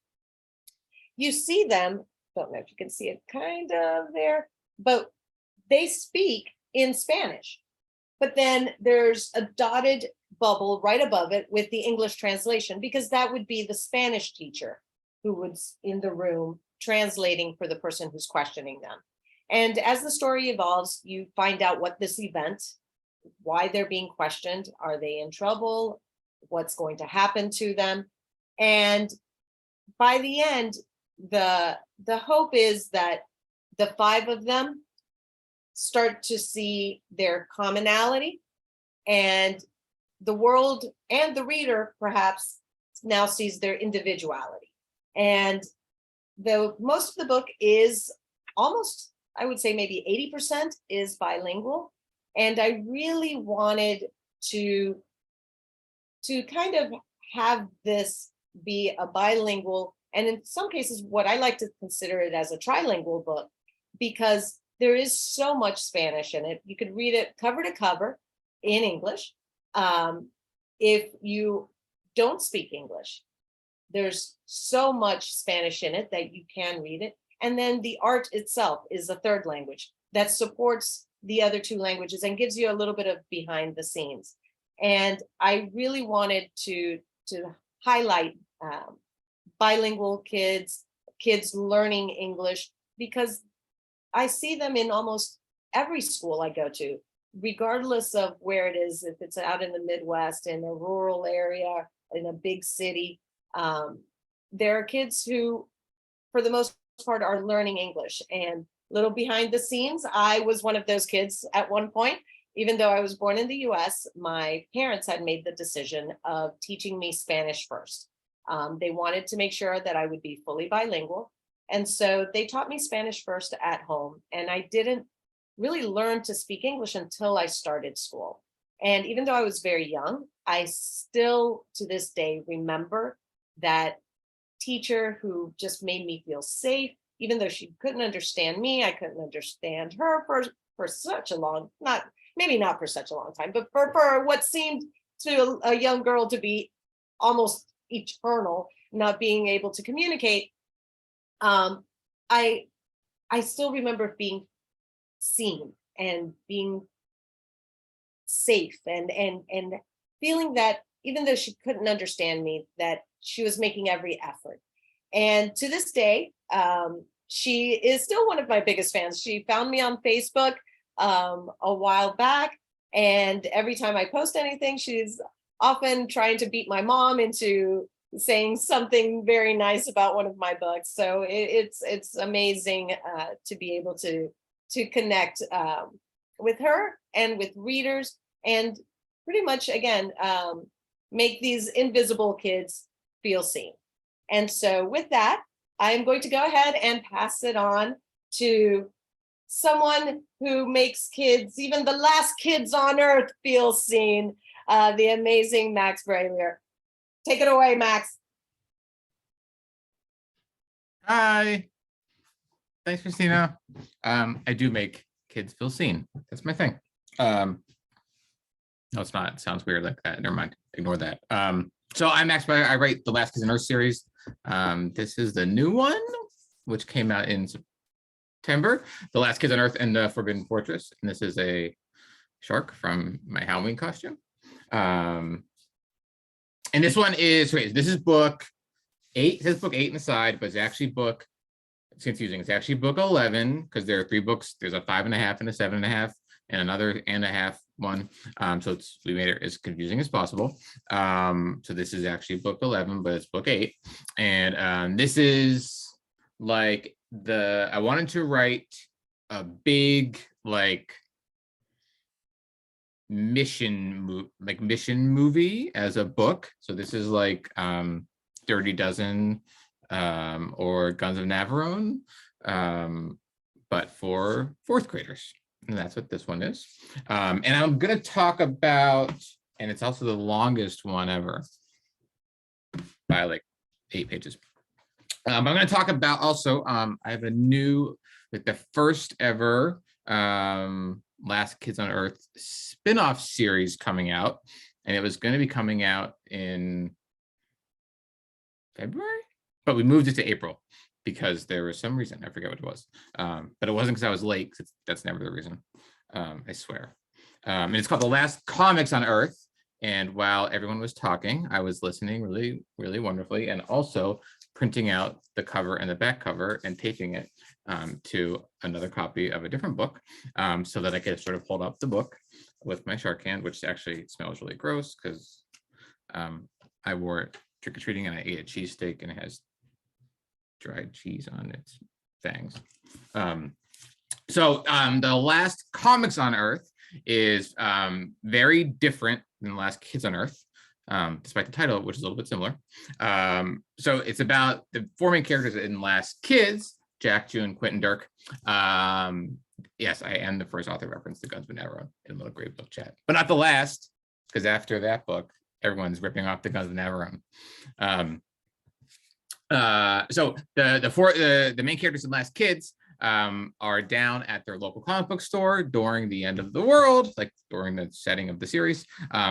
you see them, don't know if you can see it kind of there, but they speak in Spanish. But then there's a dotted bubble right above it with the English translation, because that would be the Spanish teacher who was in the room translating for the person who's questioning them. And as the story evolves, you find out what this event, why they're being questioned, are they in trouble, what's going to happen to them. And by the end, the hope is that the 5 of them start to see their commonality, and the world and the reader perhaps now sees their individuality. And most of the book is almost, I would say maybe 80% is bilingual. And I really wanted to kind of have this be a bilingual, and in some cases, what I like to consider it as a trilingual book, because there is so much Spanish in it. You could read it cover to cover in English. If you don't speak English, there's so much Spanish in it that you can read it. And then the art itself is a third language that supports the other two languages and gives you a little bit of behind the scenes. And I really wanted to highlight bilingual kids learning English, because I see them in almost every school I go to, regardless of where it is, if it's out in the Midwest, in a rural area, in a big city. There are kids who, for the most part, are learning English. And little behind the scenes, I was one of those kids at one point. Even though I was born in the US, my parents had made the decision of teaching me Spanish first. They wanted to make sure that I would be fully bilingual. And so they taught me Spanish first at home. And I didn't really learn to speak English until I started school. And even though I was very young, I still to this day remember that teacher who just made me feel safe, even though she couldn't understand me, I couldn't understand her for such a long, maybe not for such a long time, but for what seemed to a young girl to be almost eternal, not being able to communicate. I still remember being seen and being safe and feeling that even though she couldn't understand me, that she was making every effort. And to this day, she is still one of my biggest fans. She found me on Facebook a while back, and every time I post anything, she's often trying to beat my mom into saying something very nice about one of my books. So it's amazing to be able to connect with her and with readers, and pretty much again make these invisible kids feel seen. And so with that, I'm going to go ahead and pass it on to someone who makes kids, even the last kids on earth, feel seen, the amazing Max Brallier. Take it away, Max. Hi. Thanks, Christina. I do make kids feel seen. That's my thing. No, it's not. It sounds weird like that. Never mind. Ignore that. So I'm Max Brallier. I write the Last Kids on Earth series. This is the new one, which came out in September. The Last Kids on Earth and the Forbidden Fortress. And this is a shark from my Halloween costume. And this one is, this is book 8. It says book 8 in the side, but it's actually book, it's confusing. It's actually book 11 because there are 3 books. There's a 5.5 and a 7.5 and another and a half one. So we made it as confusing as possible. So this is actually book 11, but it's book 8. And this is like I wanted to write a big like mission movie as a book. So this is like Dirty Dozen or Guns of Navarone, but for 4th graders. And that's what this one is. And I'm going to talk about, and it's also the longest one ever by like 8 pages. I'm going to talk about also, I have a new, like the first ever Last Kids on Earth spin-off series coming out. And it was going to be coming out in February, but we moved it to April because there was some reason, I forget what it was. But it wasn't because I was late, because that's never the reason, I swear. And it's called The Last Comics on Earth. And while everyone was talking, I was listening really, really wonderfully, and also printing out the cover and the back cover and taping it to another copy of a different book, so that I could sort of hold up the book with my shark hand, which actually smells really gross because I wore it trick-or-treating and I ate a cheesesteak and it has dried cheese on its fangs. So the last comics on Earth is very different than the last Kids on Earth, despite the title, which is a little bit similar. So it's about the four main characters in Last Kids: Jack, June, Quentin, Dirk. Yes, I am the first author reference to Guns of Navarone in the Middle Grade book chat, but not the last, because after that book, everyone's ripping off the Guns of Navarone. So the main characters in Last Kids are down at their local comic book store during the end of the world, like during the setting of the series.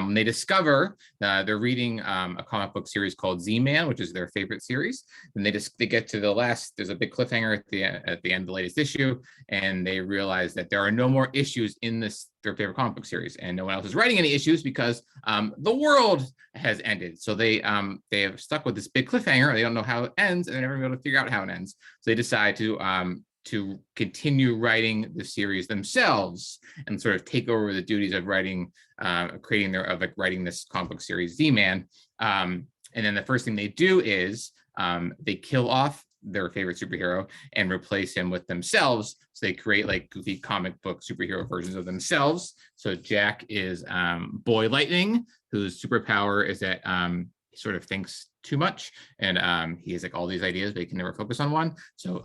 They discover they're reading a comic book series called Z-Man, which is their favorite series. And they get to the last, there's a big cliffhanger at the end of the latest issue, and they realize that there are no more issues in their favorite comic book series, and no one else is writing any issues because the world has ended. So they have stuck with this big cliffhanger. They don't know how it ends, and they're never able to figure out how it ends. So they decide to continue writing the series themselves and sort of take over the duties of writing, writing this comic book series Z-Man. And then the first thing they do is they kill off their favorite superhero and replace him with themselves. So they create like goofy comic book superhero versions of themselves. So Jack is Boy Lightning, whose superpower is that he sort of thinks too much, and he has like all these ideas, but he can never focus on one. So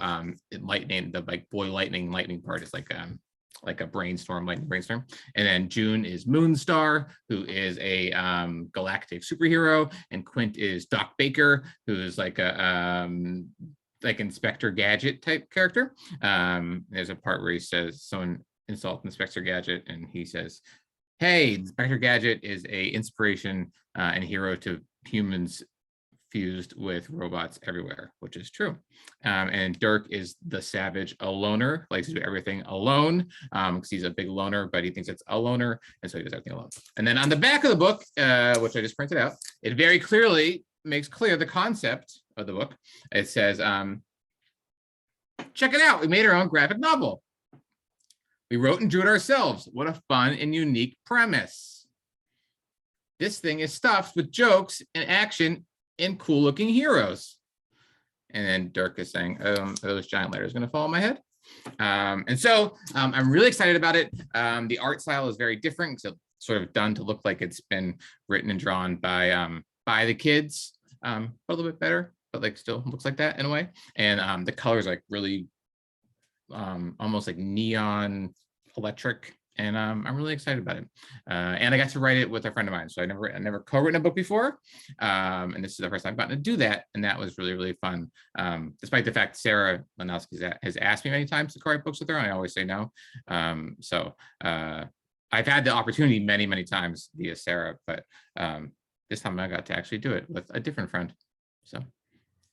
lightning, the like Boy Lightning part is like a brainstorm, lightning brainstorm. And then June is Moonstar, who is a galactic superhero, and Quint is Doc Baker, who is like a like Inspector Gadget type character. There's a part where he says someone insults Inspector Gadget, and he says, "Hey, Inspector Gadget is a inspiration and hero to humans fused with robots everywhere," which is true. And Dirk is the savage loner, likes to do everything alone because he's a big loner, but he thinks it's a loner, and so he does everything alone. And then on the back of the book, which I just printed out, it very clearly makes clear the concept of the book. It says, check it out, we made our own graphic novel. We wrote and drew it ourselves. What a fun and unique premise. This thing is stuffed with jokes and action and cool looking heroes. And then Dirk is saying, are those giant letters going to fall on my head? And so I'm really excited about it. The art style is very different, so it's sort of done to look like it's been written and drawn by the kids, a little bit better, but like still looks like that in a way. And the colors like really almost like neon electric. And I'm really excited about it. And I got to write it with a friend of mine. So I never co-written a book before. And this is the first time I've gotten to do that. And that was really, really fun. Despite the fact Sarah Mlynowski has asked me many times to co-write books with her, and I always say no. So I've had the opportunity many, many times via Sarah, but this time I got to actually do it with a different friend. So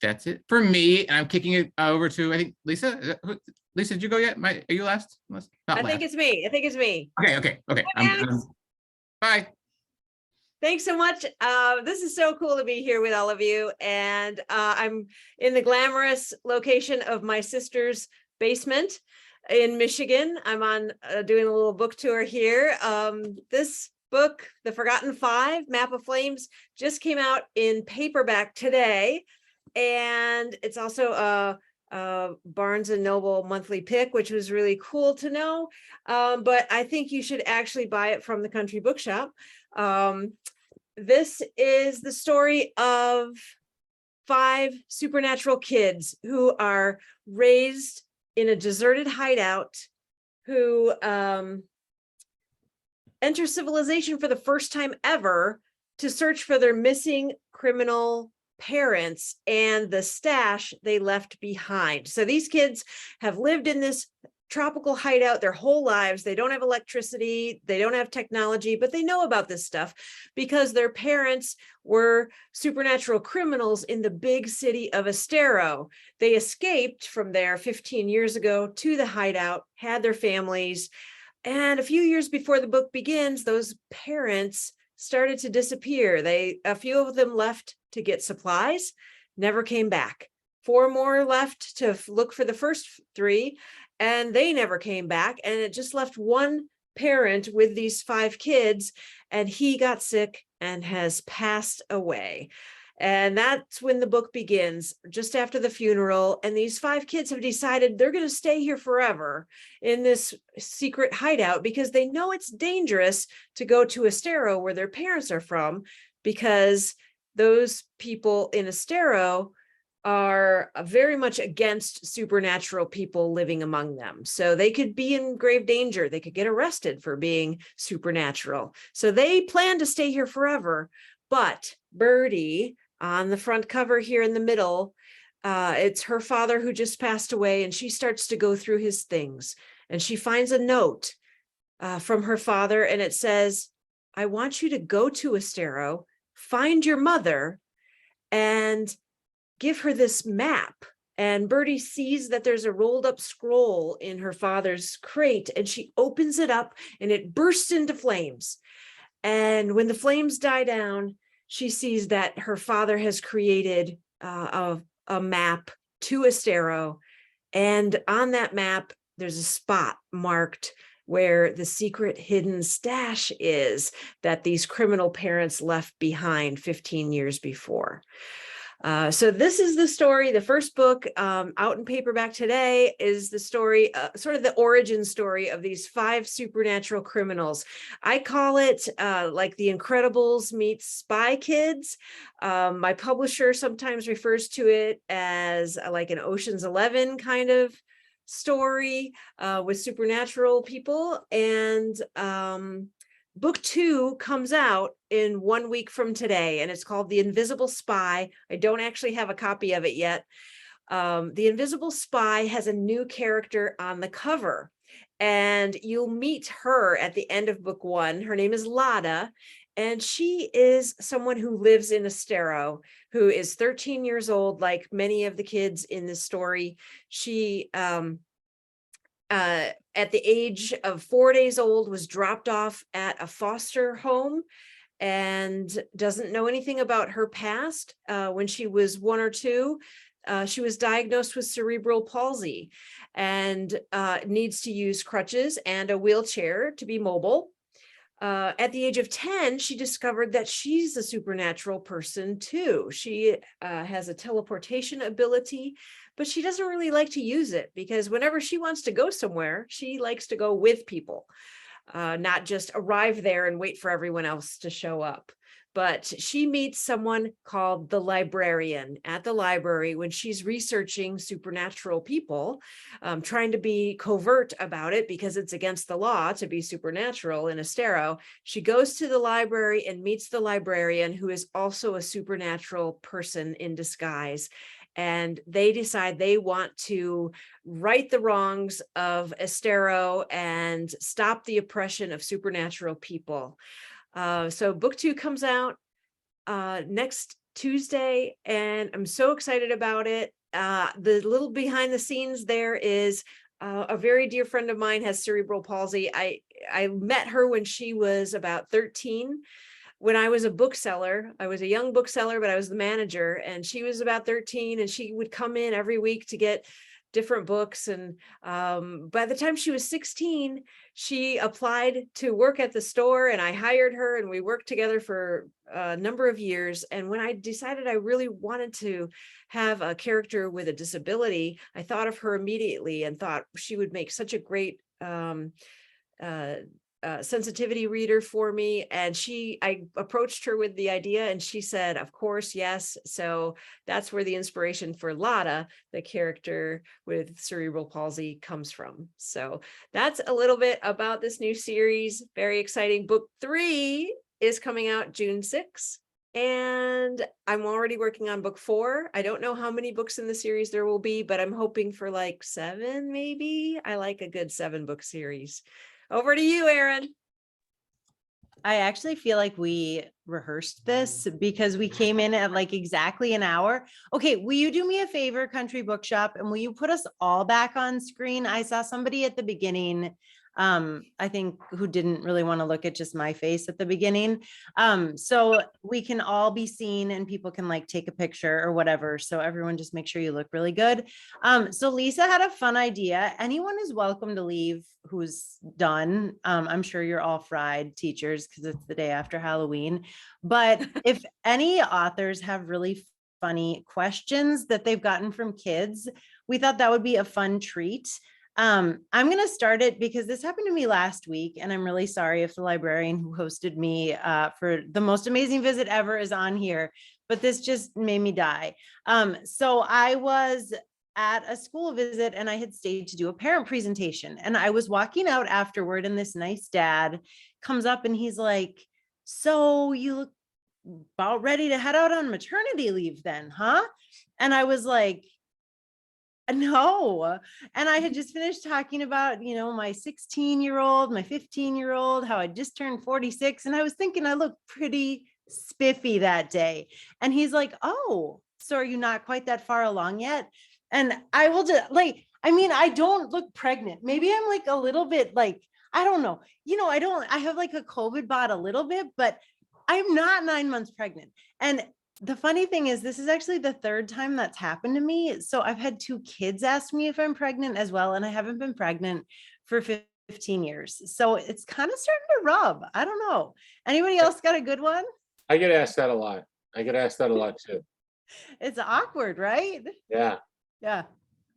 that's it for me. And I'm kicking it over to, I think, Lisa. Lisa, did you go yet? Are you last? I think it's me. Okay. Bye. Thanks so much. This is so cool to be here with all of you. And I'm in the glamorous location of my sister's basement in Michigan. I'm on doing a little book tour here. This book, The Forgotten Five, Map of Flames, just came out in paperback today. And it's also a Barnes and Noble monthly pick, which was really cool to know. But I think you should actually buy it from the Country Bookshop. This is the story of 5 supernatural kids who are raised in a deserted hideout, who enter civilization for the first time ever to search for their missing criminal parents and the stash they left behind. So these kids have lived in this tropical hideout their whole lives. They don't have electricity, they don't have technology, but they know about this stuff because their parents were supernatural criminals in the big city of Estero. They escaped from there 15 years ago to the hideout, had their families, and a few years before the book begins, those parents started to disappear. A few of them left to get supplies, never came back. 4 more left to look for the first 3, and they never came back. And it just left one parent with these 5 kids, and he got sick and has passed away. And that's when the book begins, just after the funeral. And these 5 kids have decided they're going to stay here forever in this secret hideout because they know it's dangerous to go to Estero, where their parents are from, because those people in Estero are very much against supernatural people living among them. So they could be in grave danger. They could get arrested for being supernatural. So they plan to stay here forever. But Birdie, on the front cover here in the middle, it's her father who just passed away, and she starts to go through his things. And she finds a note from her father, and it says, "I want you to go to Estero, find your mother, and give her this map." And Birdie sees that there's a rolled up scroll in her father's crate, and she opens it up and it bursts into flames. And when the flames die down, she sees that her father has created a map to Estero. And on that map, there's a spot marked where the secret hidden stash is that these criminal parents left behind 15 years before. So this is the story. The first book out in paperback today is the story, sort of the origin story of these 5 supernatural criminals. I call it like The Incredibles meets Spy Kids. My publisher sometimes refers to it as like an Ocean's 11 kind of story with supernatural people. And book 2 comes out in 1 week from today, and it's called The Invisible Spy. I don't actually have a copy of it yet. The Invisible Spy has a new character on the cover, and you'll meet her at the end of book 1. Her name is Lada, and she is someone who lives in Estero, who is 13 years old, like many of the kids in this story. She at the age of 4 days old, was dropped off at a foster home and doesn't know anything about her past. When she was 1 or 2, she was diagnosed with cerebral palsy and needs to use crutches and a wheelchair to be mobile. At the age of 10, she discovered that she's a supernatural person too. She has a teleportation ability, but she doesn't really like to use it because whenever she wants to go somewhere, she likes to go with people, not just arrive there and wait for everyone else to show up. But she meets someone called the librarian at the library when she's researching supernatural people, trying to be covert about it because it's against the law to be supernatural in Estero. She goes to the library and meets the librarian, who is also a supernatural person in disguise. And they decide they want to right the wrongs of Estero and stop the oppression of supernatural people. So book 2 comes out next Tuesday, and I'm so excited about it. The little behind the scenes there is a very dear friend of mine has cerebral palsy. I met her when she was about 13. When I was a bookseller, I was a young bookseller, but I was the manager, and she was about 13, and she would come in every week to get different books. And by the time she was 16, she applied to work at the store, and I hired her, and we worked together for a number of years. And when I decided I really wanted to have a character with a disability, I thought of her immediately and thought she would make such a great sensitivity reader for me. And I approached her with the idea, and she said, of course, yes. So that's where the inspiration for Lada, the character with cerebral palsy, comes from. So that's a little bit about this new series. Very exciting. Book 3 is coming out June 6th. And I'm already working on book 4. I don't know how many books in the series there will be, but I'm hoping for like 7, maybe. I like a good 7-book series. Over to you, Erin. I actually feel like we rehearsed this because we came in at like exactly an hour. Okay, will you do me a favor, Country Bookshop, and will you put us all back on screen? I saw somebody at the beginning I think, who didn't really want to look at just my face at the beginning. So we can all be seen and people can like take a picture or whatever. So everyone just make sure you look really good. So Lisa had a fun idea. Anyone is welcome to leave who's done. I'm sure you're all fried, teachers, because it's the day after Halloween. But if any authors have really funny questions that they've gotten from kids, we thought that would be a fun treat. I'm going to start it because this happened to me last week, and I'm really sorry if the librarian who hosted me for the most amazing visit ever is on here, but this just made me die. So I was at a school visit and I had stayed to do a parent presentation, and I was walking out afterward, and this nice dad comes up and he's like, "So you look about ready to head out on maternity leave then, huh?" And I was like, "No." And I had just finished talking about, my 16-year-old, my 15-year-old, how I just turned 46. And I was thinking I looked pretty spiffy that day. And he's like, "Oh, so are you not quite that far along yet?" And I will just I don't look pregnant. Maybe I'm like a little bit like, I don't know. I have like a COVID bot a little bit, but I'm not 9 months pregnant. And the funny thing is, this is actually the third time that's happened to me. So I've had 2 kids ask me if I'm pregnant as well, and I haven't been pregnant for 15 years. So it's kind of starting to rub. I don't know. Anybody else got a good one? I get asked that a lot. I get asked that a lot too. It's awkward, right? Yeah. Yeah.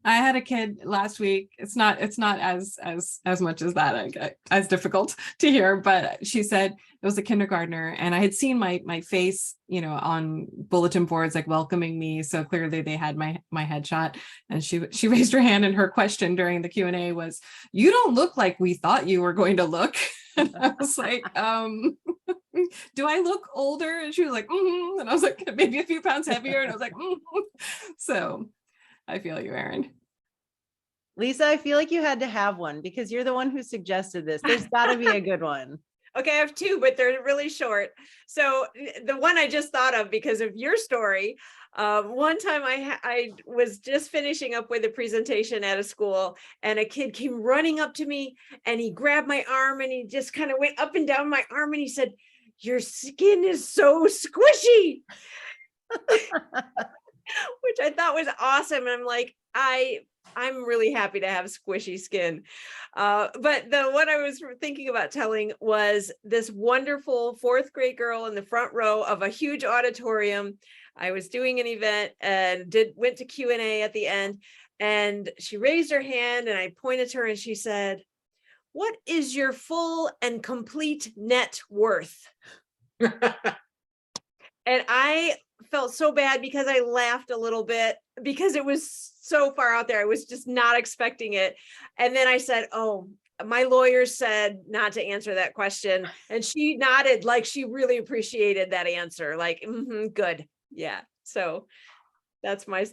I had a kid last week. It's not as much as that, as difficult to hear, but she said it was a kindergartner, and I had seen my face, on bulletin boards, like welcoming me. So clearly they had my headshot, and she raised her hand, and her question during the Q&A was, "You don't look like we thought you were going to look." And I was like, "Do I look older?" And she was like, "Mm-hmm." And I was like, "Maybe a few pounds heavier." And I was like, "Mm-hmm." So I feel you, Erin. Lisa, I feel like you had to have one because you're the one who suggested this. There's got to be a good one. Okay, I have 2, but they're really short. So the one I just thought of because of your story, one time I was just finishing up with a presentation at a school, and a kid came running up to me, and he grabbed my arm, and he just kind of went up and down my arm, and he said, "Your skin is so squishy," which I thought was awesome. And I'm like, I'm really happy to have squishy skin. But the one I was thinking about telling was this wonderful 4th grade girl in the front row of a huge auditorium. I was doing an event and went to Q&A at the end, and she raised her hand, and I pointed to her, and she said, "What is your full and complete net worth?" And I felt so bad because I laughed a little bit because it was so far out there. I was just not expecting it. And then I said, "Oh, my lawyer said not to answer that question." And she nodded like she really appreciated that answer. Like, "Mm-hmm, good. Yeah." So that's my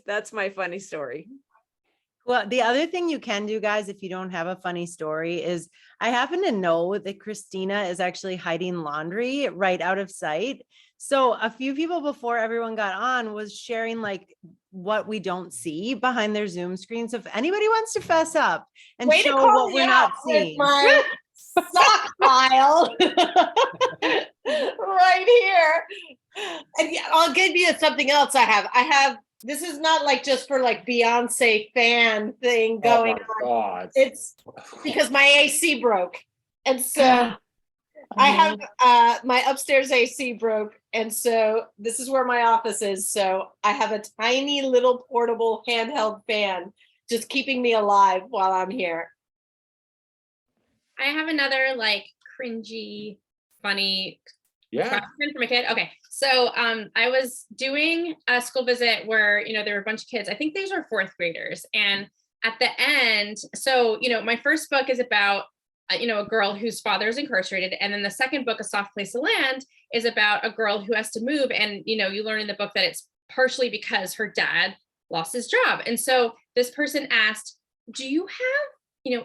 funny story. Well, the other thing you can do, guys, if you don't have a funny story, is I happen to know that Christina is actually hiding laundry right out of sight. So a few people before everyone got on was sharing like what we don't see behind their Zoom screen. So if anybody wants to fess up and Way to show call what me we're not out with seeing. my sock pile right here. And yeah, I'll give you something else I have. This is not like just for like Beyonce fan thing going on. God. It's because my AC broke. And so I have my upstairs AC broke. And so this is where my office is. So I have a tiny little portable handheld fan just keeping me alive while I'm here. I have another like cringy, funny question from a kid. Okay. So I was doing a school visit where, there were a bunch of kids. I think these are 4th graders. And at the end, so, my first book is about, a girl whose father is incarcerated. And then the second book, A Soft Place to Land, is about a girl who has to move. And, you learn in the book that it's partially because her dad lost his job. And so this person asked, "Do you have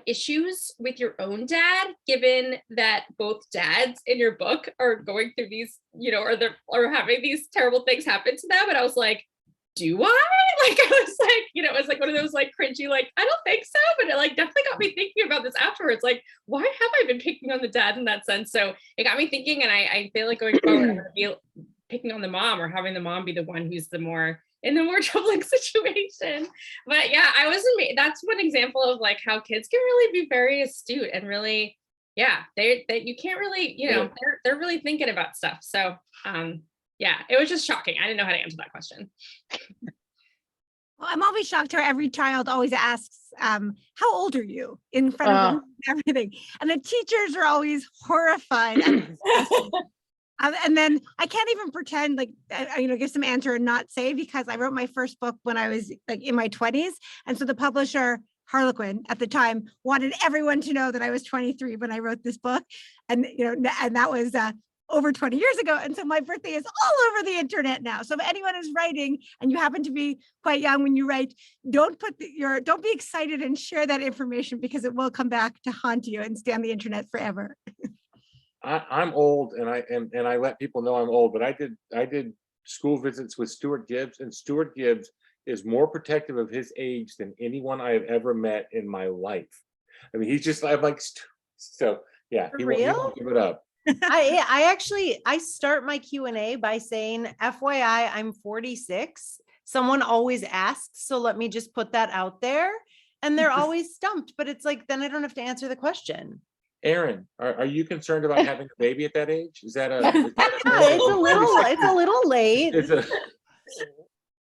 issues with your own dad, given that both dads in your book are going through these, or having these terrible things happen to them?" And I was like, do I? Like, I was like, it was like one of those like cringy, like, I don't think so. But it like definitely got me thinking about this afterwards. Like, why have I been picking on the dad in that sense? So it got me thinking, and I feel like going forward, I'm gonna be picking on the mom, or having the mom be the one who's in the more troubling situation. But yeah, that's one example of like how kids can really be very astute and really, yeah, they you can't really, they're really thinking about stuff. So yeah, it was just shocking. I didn't know how to answer that question. Well, I'm always shocked how every child always asks, how old are you, in front of them and everything. And the teachers are always horrified at this question. And then I can't even pretend like, give some answer and not say, because I wrote my first book when I was like in my 20s. And so the publisher, Harlequin, at the time, wanted everyone to know that I was 23 when I wrote this book. And, and that was over 20 years ago. And so my birthday is all over the internet now. So if anyone is writing and you happen to be quite young when you write, don't be excited and share that information, because it will come back to haunt you and stay on the internet forever. I'm old, and I let people know I'm old, but I did school visits with Stuart Gibbs, and Stuart Gibbs is more protective of his age than anyone I have ever met in my life. I mean, I'm like, so yeah, he won't give it up. I start my Q&A by saying, FYI, I'm 46. Someone always asks, so let me just put that out there. And they're always stumped, but it's like, then I don't have to answer the question. Erin, are you concerned about having a baby at that age? Is that it's a little late.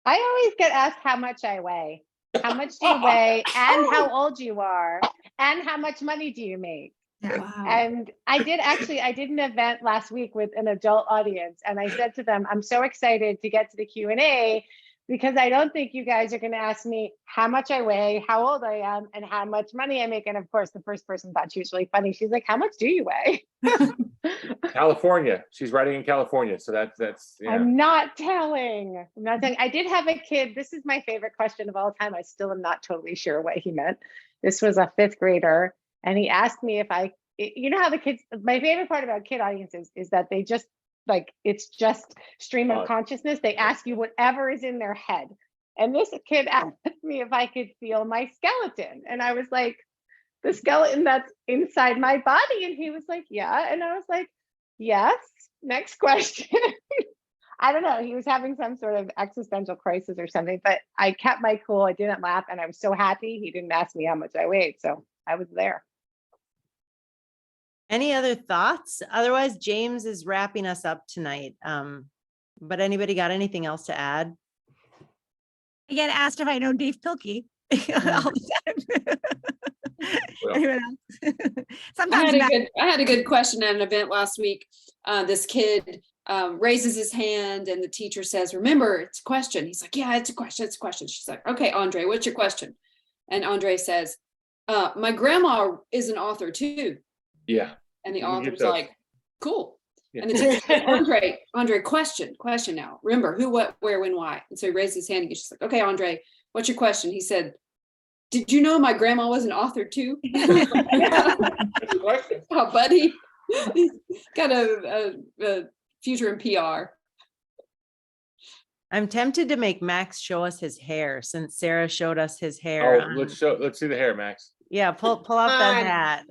I always get asked how much I weigh. How much do you weigh, and how old you are, and how much money do you make? Wow. And I did an event last week with an adult audience, and I said to them, I'm so excited to get to the Q&A, because I don't think you guys are going to ask me how much I weigh, how old I am, and how much money I make. And of course, the first person thought she was really funny. She's like, how much do you weigh? California. She's writing in California. So that's yeah. I'm not telling. I did have a kid. This is my favorite question of all time. I still am not totally sure what he meant. This was a 5th grader. And he asked me if how the kids, my favorite part about kid audiences is that they just, like, it's just stream of consciousness. They ask you whatever is in their head. And this kid asked me if I could feel my skeleton. And I was like, the skeleton that's inside my body. And he was like, yeah. And I was like, yes. Next question. I don't know. He was having some sort of existential crisis or something, but I kept my cool. I didn't laugh. And I was so happy he didn't ask me how much I weighed. So I was there. Any other thoughts? Otherwise, James is wrapping us up tonight. But anybody got anything else to add? I get asked if I know Dave Pilkey all the time. Anyone else? Sometimes I had a good question at an event last week. This kid raises his hand, and the teacher says, remember, it's a question. He's like, yeah, it's a question. It's a question. She's like, okay, Andre, what's your question? And Andre says, my grandma is an author too. Yeah. And the author's like, cool. Yeah. And the teacher said, Andre, question now. Remember, who, what, where, when, why. And so he raised his hand and she's like, okay, Andre, what's your question? He said, did you know my grandma was an author too? Oh, buddy. He's got a future in PR. I'm tempted to make Max show us his hair, since Sarah showed us his hair. Oh, let's see the hair, Max. Yeah, pull off that hat.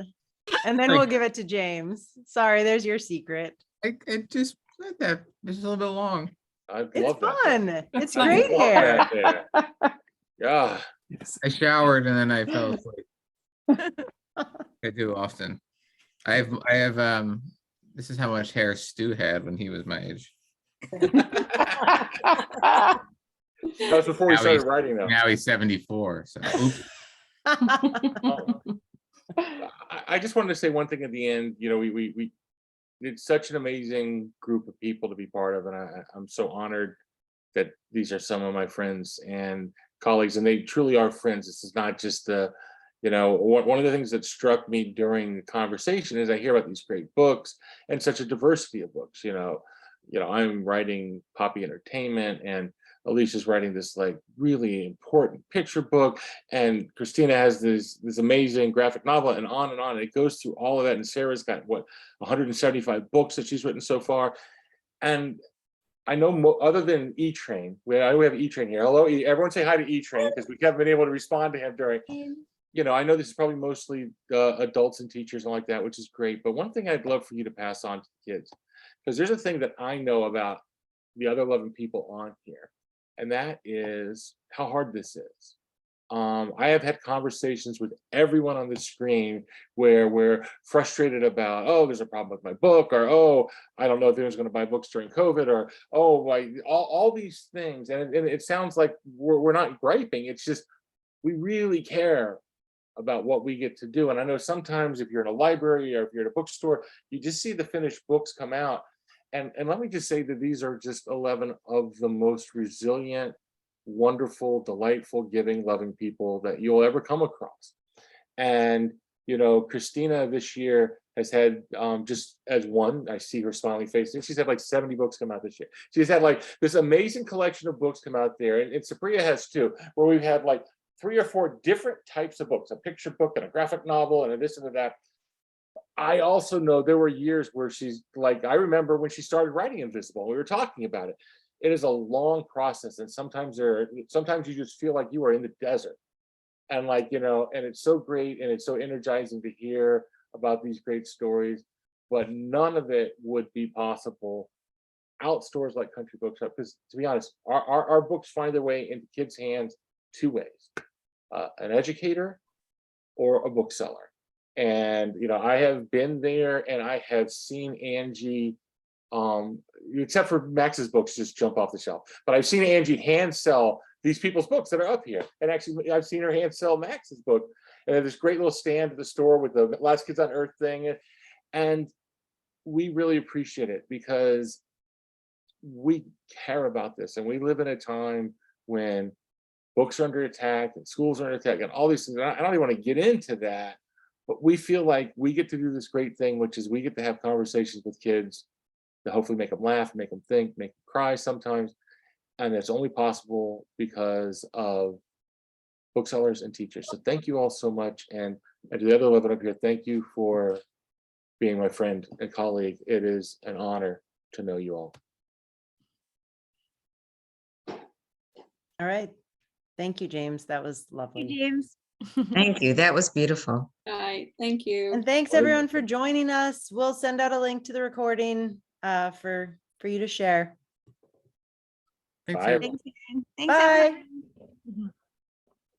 And then we'll give it to James. Sorry, there's your secret. It just that it's a little bit long. It's fun. It's great hair. Yeah. I showered and then I fell asleep. I do often. I have this is how much hair Stu had when he was my age. That was before we started writing though. Now he's 74. So I just wanted to say one thing at the end. You know, we did such an amazing group of people to be part of, and I'm so honored that these are some of my friends and colleagues, and they truly are friends. This is not just one of the things that struck me during the conversation is I hear about these great books and such a diversity of books. I'm writing Poppy Entertainment, and Alicia's writing this like really important picture book, and Christina has this amazing graphic novel, and on and on. And it goes through all of that. And Sarah's got 175 books that she's written so far. And I know other than E-Train, we have E-Train here. Hello, everyone say hi to E-Train because we haven't been able to respond to him during, I know this is probably mostly adults and teachers and like that, which is great. But one thing I'd love for you to pass on to the kids, because there's a thing that I know about the other 11 people on here, and that is how hard this is. I have had conversations with everyone on the screen where we're frustrated about, oh, there's a problem with my book, or oh, I don't know if anyone's going to buy books during COVID, or oh, all these things. And it sounds like we're not griping. It's just we really care about what we get to do. And I know sometimes if you're in a library or if you're at a bookstore, you just see the finished books come out. And let me just say that these are just 11 of the most resilient, wonderful, delightful, giving, loving people that you'll ever come across. And Christina this year has had just as one, I see her smiling face, and she's had like 70 books come out this year. She's had like this amazing collection of books come out there, and Supriya has too, where we've had like 3 or 4 different types of books, a picture book and a graphic novel and a this and a that. I also know there were years where she's like, I remember when she started writing Invisible, we were talking about it. It is a long process, and sometimes you just feel like you are in the desert, and and it's so great and it's so energizing to hear about these great stories, but none of it would be possible out stores like Country Bookshop, because to be honest, our books find their way into kids' hands 2 ways: an educator or a bookseller. And I have been there and I have seen Angie, except for Max's books just jump off the shelf, but I've seen Angie hand sell these people's books that are up here. And actually I've seen her hand sell Max's book, and there's this great little stand at the store with the Last Kids on Earth thing. And we really appreciate it because we care about this, and we live in a time when books are under attack and schools are under attack and all these things. I don't even want to get into that, but we feel like we get to do this great thing, which is we get to have conversations with kids to hopefully make them laugh, make them think, make them cry sometimes. And it's only possible because of booksellers and teachers. So thank you all so much. And to the other 11 up here, thank you for being my friend and colleague. It is an honor to know you all. All right. Thank you, James. That was lovely. Hey, James. Thank you. That was beautiful. All right, thank you. And thanks everyone for joining us. We'll send out a link to the recording for you to share. Thanks, Bye. everyone. Thanks, Erin. Thanks, Bye. everyone.